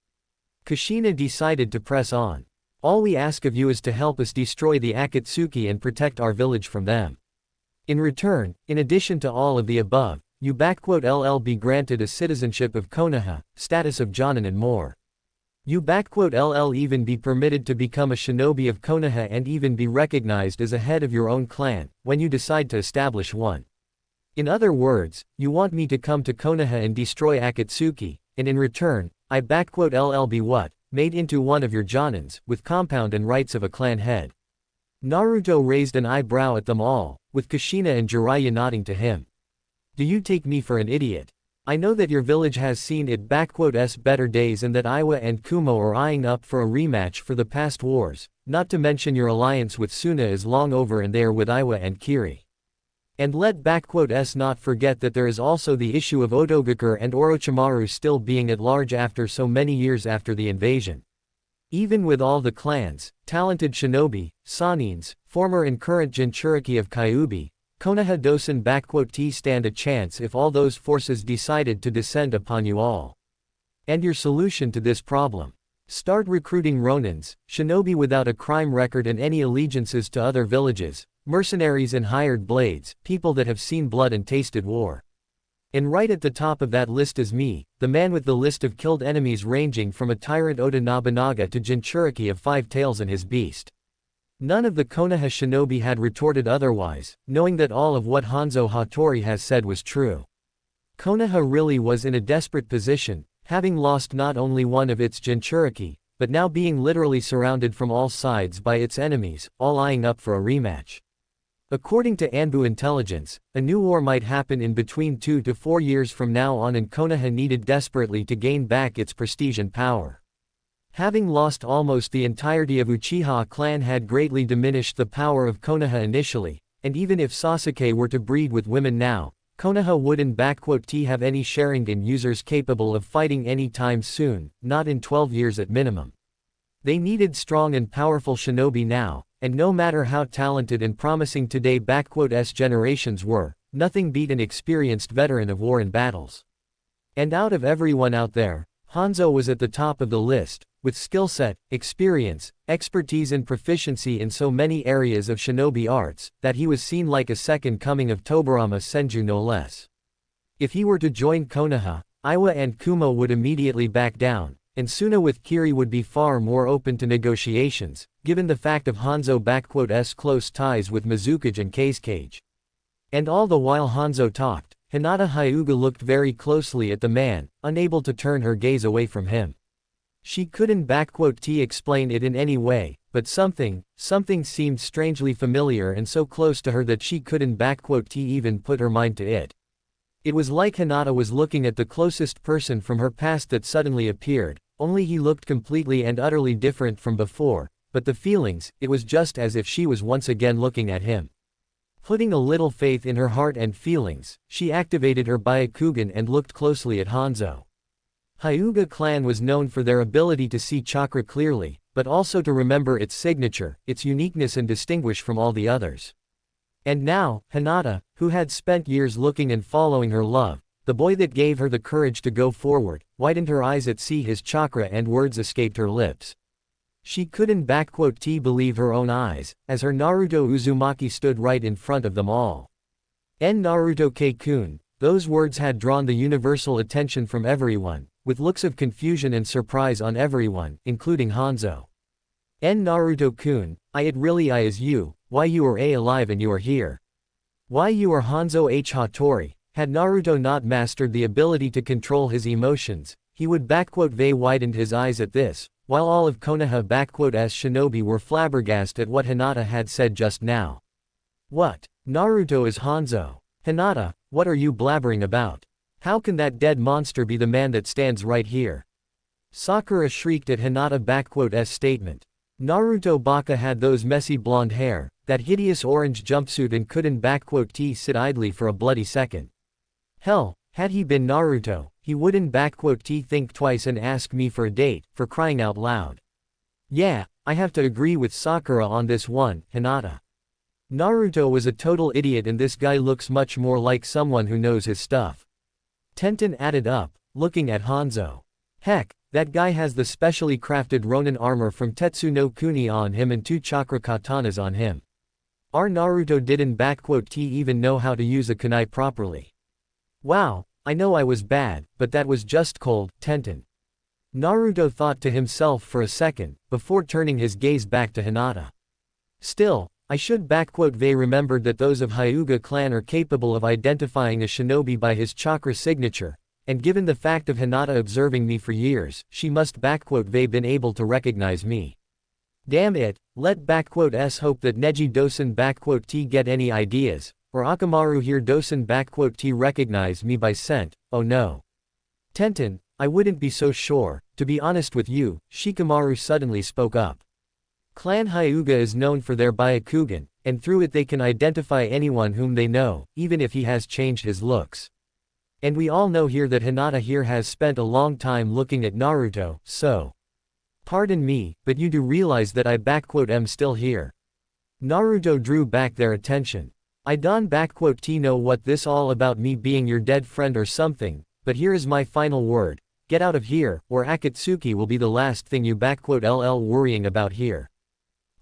Kushina decided to press on. All we ask of you is to help us destroy the Akatsuki and protect our village from them. In return, in addition to all of the above, you LL be granted a citizenship of Konoha, status of Jonin and more. You LL even be permitted to become a shinobi of Konoha and even be recognized as a head of your own clan, when you decide to establish one. In other words, you want me to come to Konoha and destroy Akatsuki, and in return, I LL be what? Made into one of your Jonins, with compound and rights of a clan head. Naruto raised an eyebrow at them all, with Kushina and Jiraiya nodding to him. Do you take me for an idiot? I know that your village has seen its better days and that Iwa and Kumo are eyeing up for a rematch for the past wars, not to mention your alliance with Suna is long over and they are with Iwa and Kiri. And let not forget that there is also the issue of Otogakur and Orochimaru still being at large after so many years after the invasion. Even with all the clans, talented shinobi, sanins, former and current Jinchuriki of Kyuubi, Konoha Dosen T stand a chance if all those forces decided to descend upon you all. And your solution to this problem? Start recruiting ronins, shinobi without a crime record and any allegiances to other villages, mercenaries and hired blades, people that have seen blood and tasted war. And right at the top of that list is me, the man with the list of killed enemies ranging from a tyrant Oda Nobunaga to Jinchuriki of Five Tails and his beast. None of the Konoha shinobi had retorted otherwise, knowing that all of what Hanzo Hattori has said was true. Konoha really was in a desperate position, having lost not only one of its Jinchuriki, but now being literally surrounded from all sides by its enemies, all eyeing up for a rematch. According to Anbu intelligence, a new war might happen in between 2 to 4 years from now on and Konoha needed desperately to gain back its prestige and power. Having lost almost the entirety of Uchiha clan had greatly diminished the power of Konoha initially, and even if Sasuke were to breed with women now, Konoha wouldn't have any Sharingan users capable of fighting any time soon, not in 12 years at minimum. They needed strong and powerful shinobi now, and no matter how talented and promising today generations were, nothing beat an experienced veteran of war and battles. And out of everyone out there, Hanzo was at the top of the list, with skill set, experience, expertise and proficiency in so many areas of shinobi arts, that he was seen like a second coming of Tobirama Senju no less. If he were to join Konoha, Iwa and Kumo would immediately back down, and Suna with Kiri would be far more open to negotiations, given the fact of Hanzo's close ties with Mizukage and Kazekage. And all the while Hanzo talked, Hinata Hyuga looked very closely at the man, unable to turn her gaze away from him. She couldn't explain it in any way, but something seemed strangely familiar and so close to her that she couldn't even put her mind to it. It was like Hinata was looking at the closest person from her past that suddenly appeared, only he looked completely and utterly different from before, but the feelings, it was just as if she was once again looking at him. Putting a little faith in her heart and feelings, she activated her Byakugan and looked closely at Hanzo. Hyuga clan was known for their ability to see chakra clearly, but also to remember its signature, its uniqueness and distinguish from all the others. And now, Hinata, who had spent years looking and following her love, the boy that gave her the courage to go forward, widened her eyes at see his chakra and words escaped her lips. She couldn't believe her own eyes, as her Naruto Uzumaki stood right in front of them all. En Naruto K-kun, those words had drawn the universal attention from everyone, with looks of confusion and surprise on everyone, including Hanzo. En Naruto-kun, it really is you, why you are alive and you are here. Why you are Hanzo Hattori. Had Naruto not mastered the ability to control his emotions, he would widened his eyes at this, while all of Konoha shinobi were flabbergasted at what Hinata had said just now. What? Naruto is Hanzo. Hinata, what are you blabbering about? How can that dead monster be the man that stands right here? Sakura shrieked at Hinata's statement. Naruto Baka had those messy blonde hair, that hideous orange jumpsuit and couldn't sit idly for a bloody second. Hell, had he been Naruto, he wouldn't think twice and ask me for a date, for crying out loud. Yeah, I have to agree with Sakura on this one, Hinata. Naruto was a total idiot and this guy looks much more like someone who knows his stuff. Tenten added up, looking at Hanzo. Heck, that guy has the specially crafted Ronin armor from Tetsu no Kuni on him and 2 chakra katanas on him. Our Naruto didn't T even know how to use a kunai properly. Wow, I know I was bad, but that was just cold, Tenten. Naruto thought to himself for a second, before turning his gaze back to Hinata. Still, I should They remembered that those of Hyuga clan are capable of identifying a shinobi by his chakra signature, and given the fact of Hinata observing me for years, she must They been able to recognize me. Damn it, let S hope that Neji doesn't T get any ideas, or Akamaru here doesn't T recognize me by scent, oh no. Tenten, I wouldn't be so sure, to be honest with you, Shikamaru suddenly spoke up. Clan Hyuga is known for their Byakugan, and through it they can identify anyone whom they know, even if he has changed his looks. And we all know here that Hinata here has spent a long time looking at Naruto, so. Pardon me, but you do realize that I am still here. Naruto drew back their attention. I don't T know what this all about me being your dead friend or something, but here is my final word, get out of here, or Akatsuki will be the last thing you LL worrying about here.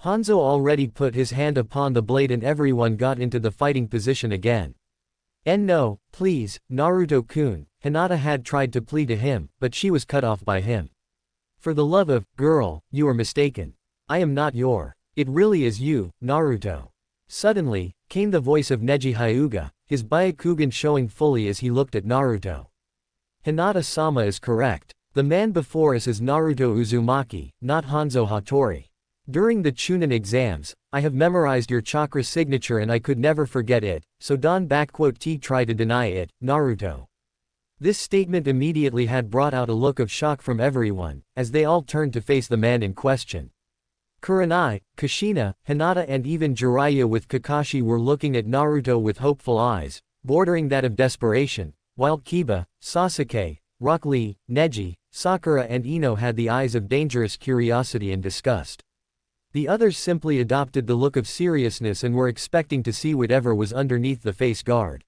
Hanzo already put his hand upon the blade and everyone got into the fighting position again. And no, please, Naruto-kun, Hinata had tried to plead to him, but she was cut off by him. For the love of, girl, you are mistaken. I am not your. It really is you, Naruto. Suddenly, came the voice of Neji Hyuga, his Byakugan showing fully as he looked at Naruto. Hinata-sama is correct. The man before us is Naruto Uzumaki, not Hanzo Hattori. During the Chunin exams, I have memorized your chakra signature and I could never forget it, so don't T try to deny it, Naruto. This statement immediately had brought out a look of shock from everyone, as they all turned to face the man in question. Kurenai, Kushina, Hinata and even Jiraiya with Kakashi were looking at Naruto with hopeful eyes, bordering that of desperation, while Kiba, Sasuke, Rock Lee, Neji, Sakura and Ino had the eyes of dangerous curiosity and disgust. The others simply adopted the look of seriousness and were expecting to see whatever was underneath the face guard.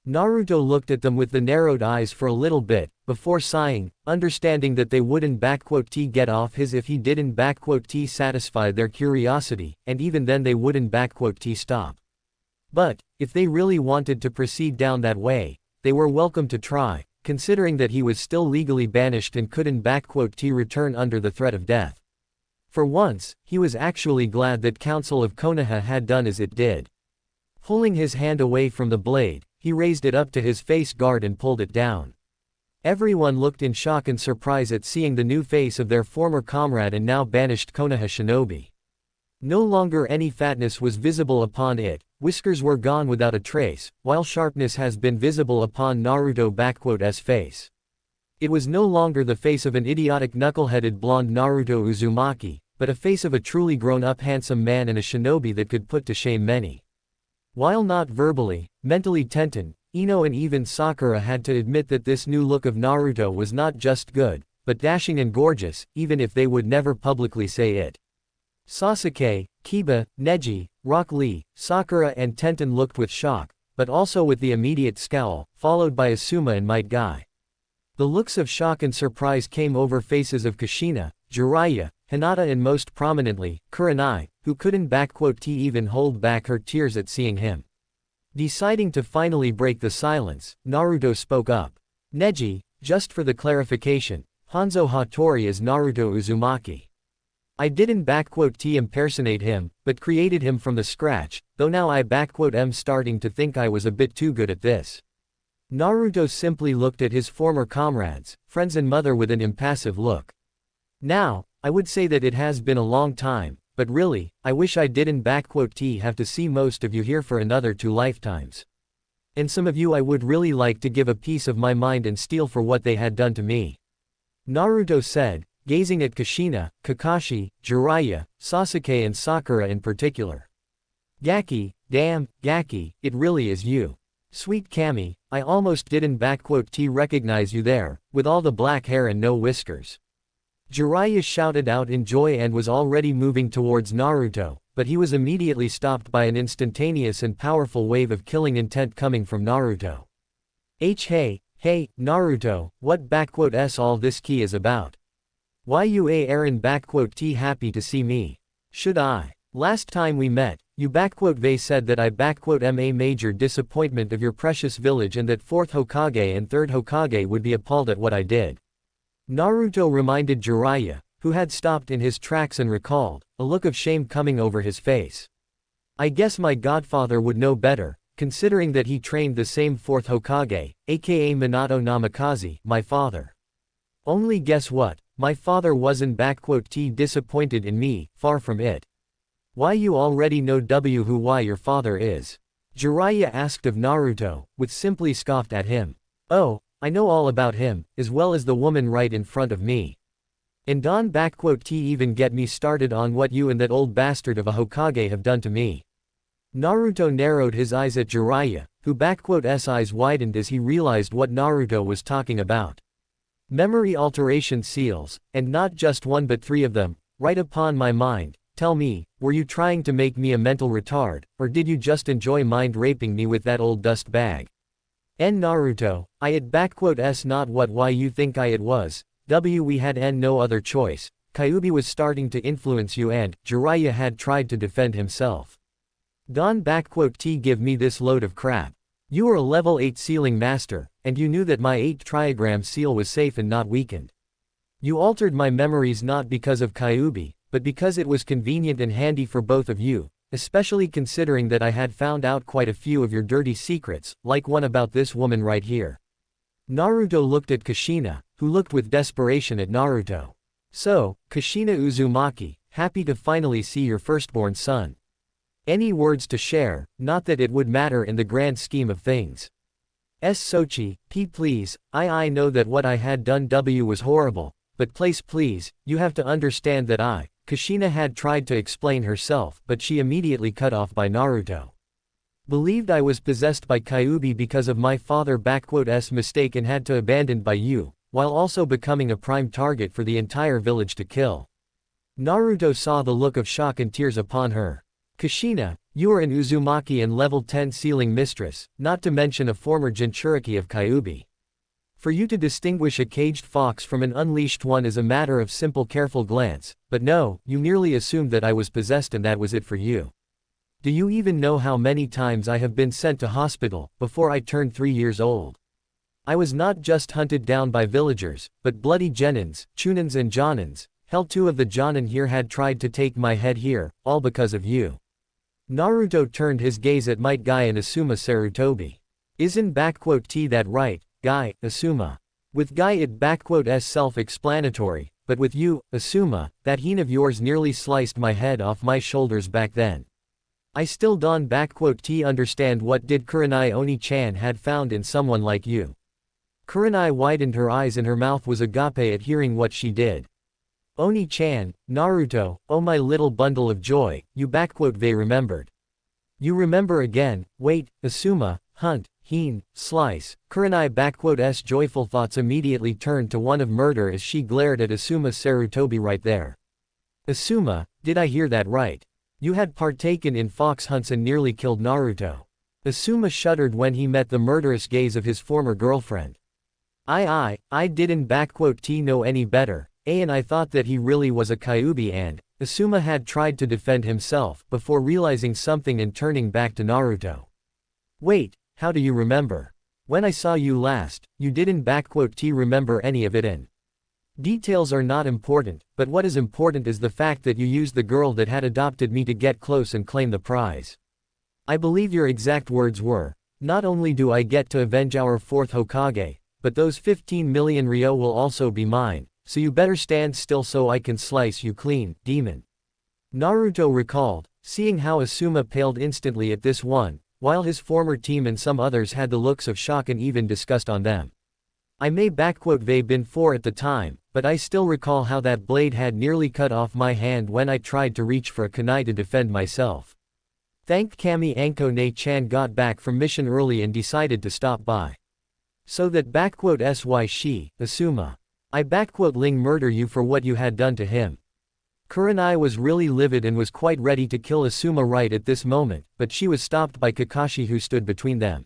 Naruto looked at them with the narrowed eyes for a little bit, before sighing, understanding that they wouldn't T get off his if he didn't T satisfy their curiosity, and even then they wouldn't T stop. But, if they really wanted to proceed down that way, they were welcome to try, considering that he was still legally banished and couldn't T return under the threat of death. For once, he was actually glad that Council of Konoha had done as it did. Pulling his hand away from the blade, he raised it up to his face guard and pulled it down. Everyone looked in shock and surprise at seeing the new face of their former comrade and now banished Konoha shinobi. No longer any fatness was visible upon it, whiskers were gone without a trace, while sharpness has been visible upon Naruto's face. It was no longer the face of an idiotic knuckle-headed blonde Naruto Uzumaki, but a face of a truly grown-up handsome man and a shinobi that could put to shame many. While not verbally, mentally Tenten, Ino and even Sakura had to admit that this new look of Naruto was not just good, but dashing and gorgeous, even if they would never publicly say it. Sasuke, Kiba, Neji, Rock Lee, Sakura and Tenten looked with shock, but also with the immediate scowl, followed by Asuma and Might Guy. The looks of shock and surprise came over faces of Kushina, Jiraiya, Hinata and most prominently, Kurenai, who couldn't T even hold back her tears at seeing him. Deciding to finally break the silence, Naruto spoke up. Neji, just for the clarification, Hanzo Hattori is Naruto Uzumaki. I didn't T impersonate him, but created him from the scratch, though now I am starting to think I was a bit too good at this. Naruto simply looked at his former comrades, friends and mother with an impassive look. Now, I would say that it has been a long time, but really, I wish I didn't have to see most of you here for another 2 lifetimes. And some of you I would really like to give a piece of my mind and steal for what they had done to me. Naruto said, gazing at Kushina, Kakashi, Jiraiya, Sasuke and Sakura in particular. Gaki, damn, Gaki, it really is you. Sweet Kami, I almost didn't recognize you there, with all the black hair and no whiskers. Jiraiya shouted out in joy and was already moving towards Naruto, but he was immediately stopped by an instantaneous and powerful wave of killing intent coming from Naruto. Hey, Naruto, what all this key is about? Why you Aaron happy to see me? Should I? Last time we met, You they said that I am a major disappointment of your precious village and that 4th Hokage and 3rd Hokage would be appalled at what I did. Naruto reminded Jiraiya, who had stopped in his tracks and recalled, a look of shame coming over his face. I guess my godfather would know better, considering that he trained the same 4th Hokage, aka Minato Namikaze, my father. Only guess what, my father wasn't disappointed in me, far from it. Why you already know who why your father is? Jiraiya asked of Naruto, with simply scoffed at him. Oh, I know all about him, as well as the woman right in front of me. And don't even get me started on what you and that old bastard of a Hokage have done to me. Naruto narrowed his eyes at Jiraiya, who's eyes widened as he realized what Naruto was talking about. Memory alteration seals, and not just one but 3 of them, right upon my mind. Tell me, were you trying to make me a mental retard, or did you just enjoy mind raping me with that old dust bag? Naruto, I it not what why you think I it was, we had no other choice, Kyuubi was starting to influence you and, Jiraiya had tried to defend himself. Don give me this load of crap. You are a level 8 sealing master, and you knew that my 8 trigram seal was safe and not weakened. You altered my memories not because of Kyuubi, but because it was convenient and handy for both of you, especially considering that I had found out quite a few of your dirty secrets, like one about this woman right here. Naruto looked at Kushina, who looked with desperation at Naruto. So, Kushina Uzumaki, happy to finally see your firstborn son. Any words to share, not that it would matter in the grand scheme of things. Sochi, please, I know that what I had done was horrible, but please, you have to understand that Kushina had tried to explain herself but she immediately cut off by Naruto. Believed I was possessed by Kyuubi because of my father's mistake and had to abandoned by you, while also becoming a prime target for the entire village to kill. Naruto saw the look of shock and tears upon her. Kushina, you are an Uzumaki and level 10 sealing mistress, not to mention a former Jinchuriki of Kyuubi. For you to distinguish a caged fox from an unleashed one is a matter of simple careful glance, but no, you merely assumed that I was possessed and that was it for you. Do you even know how many times I have been sent to hospital, before I turned 3 years old? I was not just hunted down by villagers, but bloody genins, chunins and jonins, hell 2 of the jonin here had tried to take my head here, all because of you. Naruto turned his gaze at Might Guy and Asuma Sarutobi. Isn't that right, Guy, Asuma? With Guy it's self-explanatory, but with you, Asuma, that heen of yours nearly sliced my head off my shoulders back then. I still don't understand what did Kurenai Oni-chan had found in someone like you. Kurenai widened her eyes and her mouth was agape at hearing what she did. Oni-chan, Naruto, oh my little bundle of joy, you they remembered. You remember again, wait, Asuma, hunt, heen, slice, Kurenai joyful thoughts immediately turned to one of murder as she glared at Asuma Sarutobi right there. Asuma, did I hear that right? You had partaken in fox hunts and nearly killed Naruto. Asuma shuddered when he met the murderous gaze of his former girlfriend. I didn't know any better. And I thought that he really was a Kyuubi and, Asuma had tried to defend himself before realizing something and turning back to Naruto. Wait, how do you remember? When I saw you last, you didn't remember any of it and. Details are not important, but what is important is the fact that you used the girl that had adopted me to get close and claim the prize. I believe your exact words were, not only do I get to avenge our 4th Hokage, but those 15 million ryo will also be mine. So you better stand still so I can slice you clean, demon. Naruto recalled, seeing how Asuma paled instantly at this one, while his former team and some others had the looks of shock and even disgust on them. I may been 4 at the time, but I still recall how that blade had nearly cut off my hand when I tried to reach for a kunai to defend myself. Thank Kami Anko Ne-chan got back from mission early and decided to stop by. So that sy she, Asuma. I ling murder you for what you had done to him. Kurenai was really livid and was quite ready to kill Asuma right at this moment, but she was stopped by Kakashi who stood between them.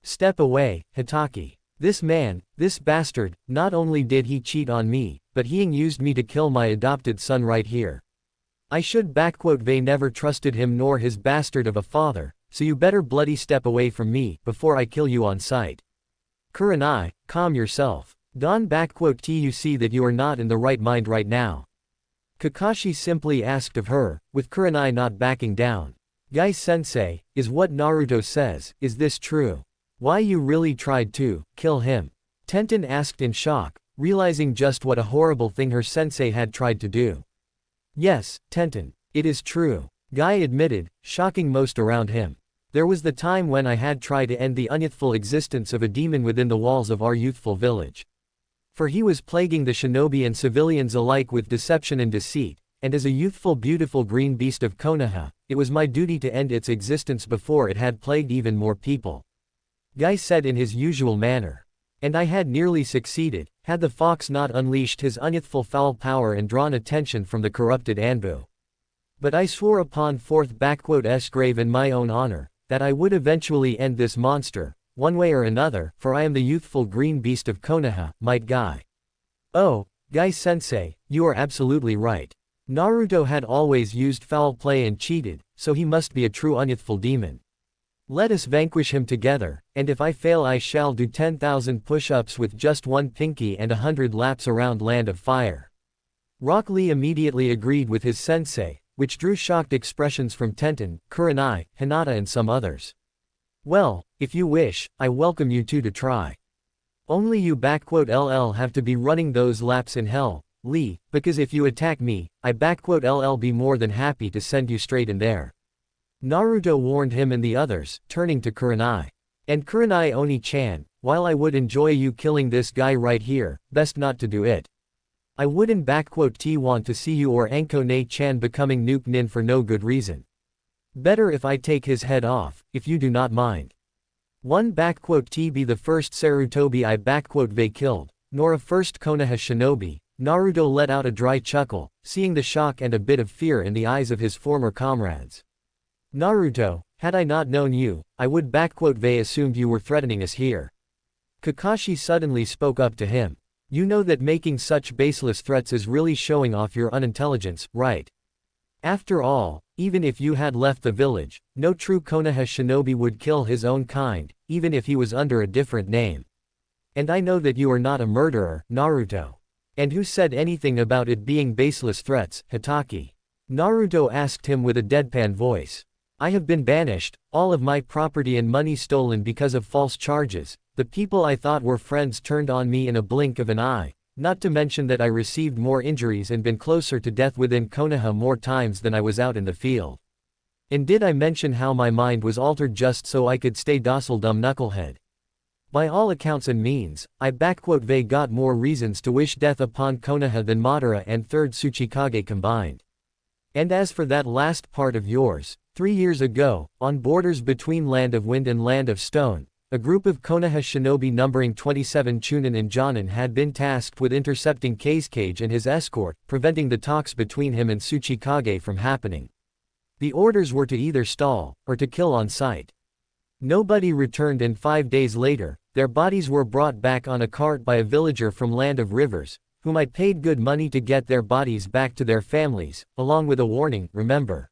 Step away, Hitaki. This man, this bastard, not only did he cheat on me, but he used me to kill my adopted son right here. I should they never trusted him nor his bastard of a father, so you better bloody step away from me, before I kill you on sight. Kurenai, calm yourself. Don you see that you are not in the right mind right now. Kakashi simply asked of her, with Kurenai not backing down. Guy-sensei, is what Naruto says, is this true? Why you really tried to kill him? Tenten asked in shock, realizing just what a horrible thing her sensei had tried to do. Yes, Tenten, it is true. Guy admitted, shocking most around him. There was the time when I had tried to end the unyouthful existence of a demon within the walls of our youthful village. For he was plaguing the shinobi and civilians alike with deception and deceit, and as a youthful beautiful green beast of Konoha, it was my duty to end its existence before it had plagued even more people. Guy said in his usual manner. And I had nearly succeeded, had the fox not unleashed his unyouthful foul power and drawn attention from the corrupted Anbu. But I swore upon s grave and my own honor, that I would eventually end this monster, one way or another, for I am the youthful green beast of Konoha, might Guy. Oh, Guy-sensei, you are absolutely right. Naruto had always used foul play and cheated, so he must be a true unyouthful demon. Let us vanquish him together, and if I fail I shall do 10,000 push-ups with just one pinky and 100 laps around Land of Fire. Rock Lee immediately agreed with his sensei, which drew shocked expressions from Tenten, Kurenai, Hinata and some others. Well, if you wish, I welcome you two to try. Only you LL have to be running those laps in hell, Lee, because if you attack me, I LL be more than happy to send you straight in there. Naruto warned him and the others, turning to Kurenai. And Kurenai Oni-chan, while I would enjoy you killing this guy right here, best not to do it. I wouldn't want to see you or Anko-ne-chan becoming Nuke Nin for no good reason. Better if I take his head off, if you do not mind. One be the first Sarutobi I killed, nor a first Konoha shinobi. Naruto let out a dry chuckle, seeing the shock and a bit of fear in the eyes of his former comrades. Naruto, had I not known you, I would assumed you were threatening us here. Kakashi suddenly spoke up to him. You know that making such baseless threats is really showing off your unintelligence, right? After all, even if you had left the village, no true Konoha shinobi would kill his own kind, even if he was under a different name. And I know that you are not a murderer, Naruto. And who said anything about it being baseless threats, Hitaki? Naruto asked him with a deadpan voice. I have been banished, all of my property and money stolen because of false charges, the people I thought were friends turned on me in a blink of an eye, not to mention that I received more injuries and been closer to death within Konoha more times than I was out in the field. And did I mention how my mind was altered just so I could stay docile dumb knucklehead? By all accounts and means, I got more reasons to wish death upon Konoha than Madara and 3rd Tsuchikage combined. And as for that last part of yours, 3 years ago, on borders between Land of Wind and Land of Stone, a group of Konoha shinobi numbering 27 Chunin and Jonin had been tasked with intercepting Kazekage and his escort, preventing the talks between him and Tsuchikage from happening. The orders were to either stall, or to kill on sight. Nobody returned and 5 days later, their bodies were brought back on a cart by a villager from Land of Rivers, whom I paid good money to get their bodies back to their families, along with a warning, remember.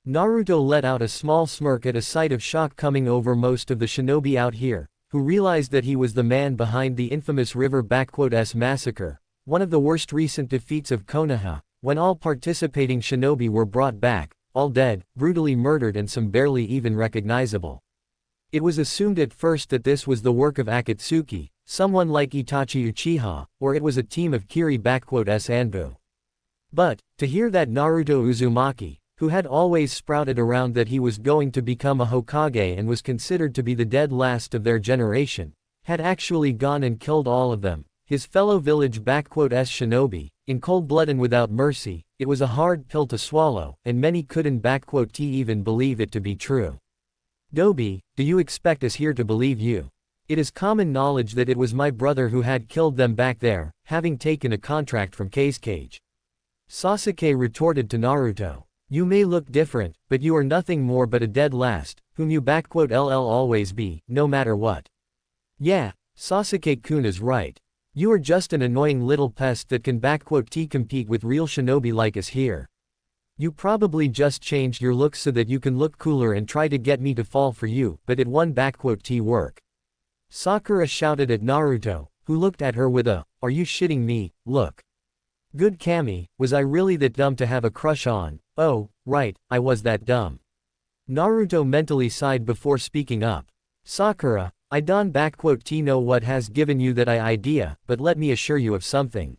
Naruto let out a small smirk at a sight of shock coming over most of the shinobi out here, who realized that he was the man behind the infamous River S massacre, one of the worst recent defeats of Konoha, when all participating shinobi were brought back, all dead, brutally murdered and some barely even recognizable. It was assumed at first that this was the work of Akatsuki, someone like Itachi Uchiha, or it was a team of Kiri S Anbu. But, to hear that Naruto Uzumaki, who had always sprouted around that he was going to become a Hokage and was considered to be the dead last of their generation, had actually gone and killed all of them, his fellow village S shinobi, in cold blood and without mercy, it was a hard pill to swallow, and many couldn't even believe it to be true. Dobi, do you expect us here to believe you? It is common knowledge that it was my brother who had killed them back there, having taken a contract from Kazekage. Sasuke retorted to Naruto. You may look different, but you are nothing more but a dead last, whom you LL always be, no matter what. Yeah, Sasuke-kun is right. You are just an annoying little pest that can compete with real shinobi like us here. You probably just changed your looks so that you can look cooler and try to get me to fall for you, but it won't work. Sakura shouted at Naruto, who looked at her with a, "Are you shitting me?" look. Good Kami, was I really that dumb to have a crush on? Oh, right, I was that dumb. Naruto mentally sighed before speaking up. Sakura, I don't know what has given you that idea, but let me assure you of something.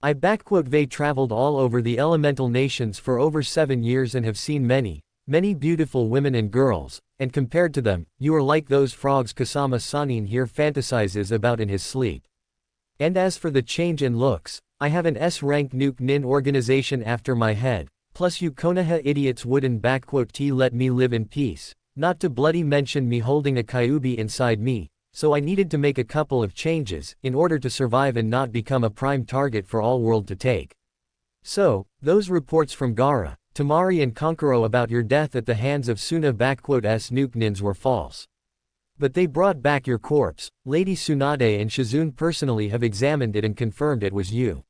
They traveled all over the elemental nations for over 7 years and have seen many, many beautiful women and girls, and compared to them, you are like those frogs Kasama Sanin here fantasizes about in his sleep. And as for the change in looks, I have an S-rank nuke nin organization after my head, plus you Konoha idiots wouldn't let me live in peace, not to bloody mention me holding a Kyuubi inside me, so I needed to make a couple of changes, in order to survive and not become a prime target for all world to take. So, those reports from Gaara, Tamari and Kankuro about your death at the hands of Suna S nuke nins were false. But they brought back your corpse. Lady Tsunade and Shizune personally have examined it and confirmed it was you.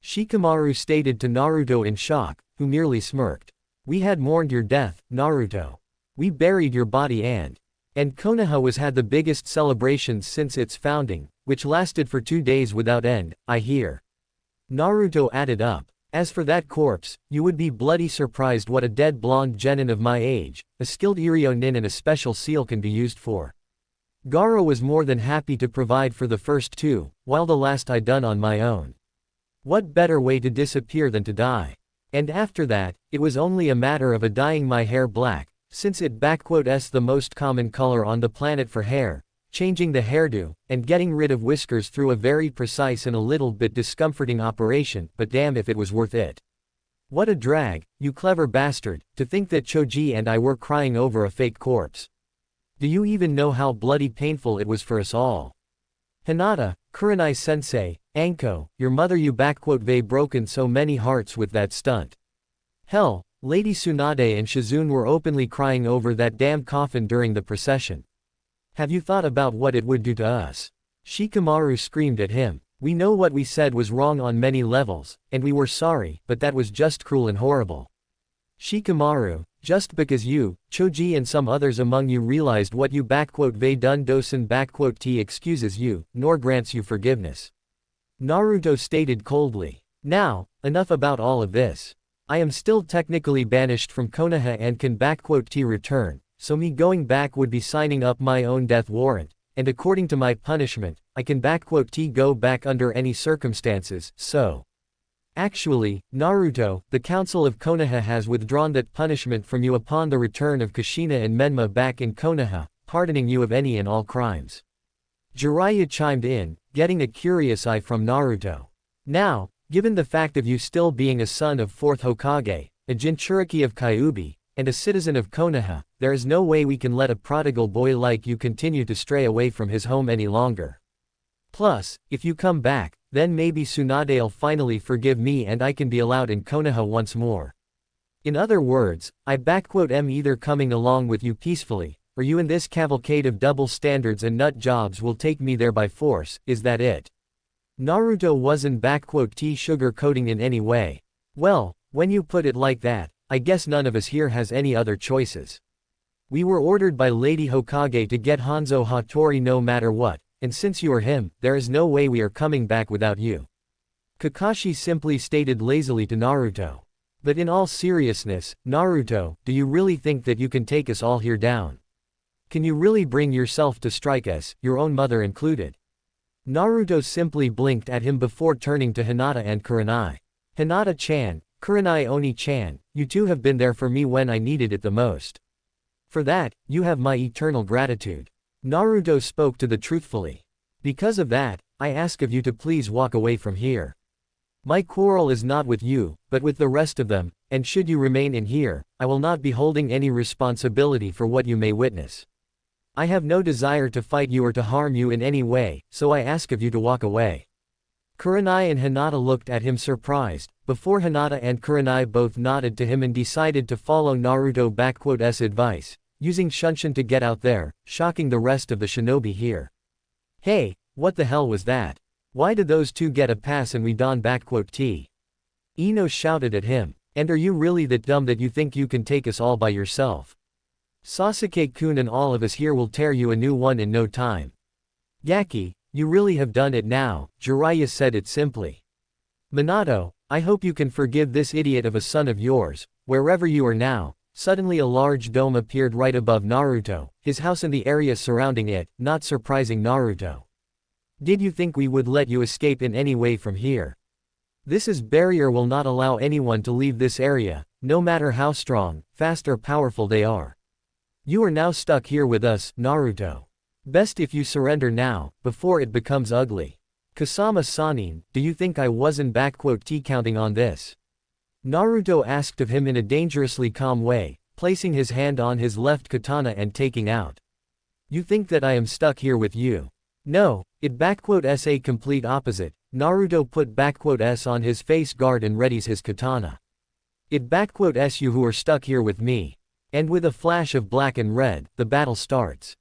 Shikamaru stated to Naruto in shock, who merely smirked. We had mourned your death, Naruto. We buried your body and Konoha was had the biggest celebrations since its founding, which lasted for 2 days without end, I hear. Naruto added up. As for that corpse, you would be bloody surprised what a dead blonde genin of my age, a skilled Iryo nin and a special seal can be used for. Gaara was more than happy to provide for the first 2, while the last I done on my own. What better way to disappear than to die? And after that, it was only a matter of dyeing my hair black, since it s the most common color on the planet for hair, changing the hairdo, and getting rid of whiskers through a very precise and a little bit discomforting operation, but damn if it was worth it. What a drag, you clever bastard, to think that Choji and I were crying over a fake corpse. Do you even know how bloody painful it was for us all? Hinata, Kurenai-sensei, Anko, your mother you they broken so many hearts with that stunt. Hell, Lady Tsunade and Shizune were openly crying over that damn coffin during the procession. Have you thought about what it would do to us? Shikamaru screamed at him. We know what we said was wrong on many levels, and we were sorry, but that was just cruel and horrible. Shikamaru, just because you, Choji and some others among you realized what you they done dosen t excuses you, nor grants you forgiveness. Naruto stated coldly. Now, enough about all of this. I am still technically banished from Konoha and can t return, so me going back would be signing up my own death warrant, and according to my punishment, I can t go back under any circumstances, so. Actually, Naruto, the Council of Konoha has withdrawn that punishment from you upon the return of Kushina and Menma back in Konoha, pardoning you of any and all crimes. Jiraiya chimed in, getting a curious eye from Naruto. Now, given the fact of you still being a son of 4th Hokage, a Jinchuriki of Kyuubi, and a citizen of Konoha, there is no way we can let a prodigal boy like you continue to stray away from his home any longer. Plus, if you come back, then maybe Tsunade'll finally forgive me and I can be allowed in Konoha once more. In other words, I am either coming along with you peacefully, or you in this cavalcade of double standards and nut jobs will take me there by force, is that it? Naruto wasn't sugar-coating in any way. Well, when you put it like that, I guess none of us here has any other choices. We were ordered by Lady Hokage to get Hanzo Hattori no matter what, and since you are him, there is no way we are coming back without you. Kakashi simply stated lazily to Naruto. But in all seriousness, Naruto, do you really think that you can take us all here down? Can you really bring yourself to strike us, your own mother included? Naruto simply blinked at him before turning to Hinata and Kurenai. Hinata-chan, Kurenai Oni-chan, you two have been there for me when I needed it the most. For that, you have my eternal gratitude. Naruto spoke to the truthfully. Because of that, I ask of you to please walk away from here. My quarrel is not with you, but with the rest of them, and should you remain in here, I will not be holding any responsibility for what you may witness. I have no desire to fight you or to harm you in any way, so I ask of you to walk away. Kurenai and Hinata looked at him surprised, before Hinata and Kurenai both nodded to him and decided to follow Naruto's advice, using Shunshin to get out there, shocking the rest of the shinobi here. Hey, what the hell was that? Why did those two get a pass and we don't? Ino shouted at him. And are you really that dumb that you think you can take us all by yourself? Sasuke-kun and all of us here will tear you a new one in no time. Gaki, you really have done it now, Jiraiya said it simply. Minato, I hope you can forgive this idiot of a son of yours, wherever you are now. Suddenly a large dome appeared right above Naruto, his house and the area surrounding it, not surprising Naruto. Did you think we would let you escape in any way from here? This barrier will not allow anyone to leave this area, no matter how strong, fast or powerful they are. You are now stuck here with us, Naruto. Best if you surrender now, before it becomes ugly. Kasama Sanin, do you think I wasn't counting on this? Naruto asked of him in a dangerously calm way, placing his hand on his left katana and taking out. You think that I am stuck here with you? No, it's a complete opposite. Naruto put S on his face guard and readies his katana. It's you who are stuck here with me. And with a flash of black and red, the battle starts.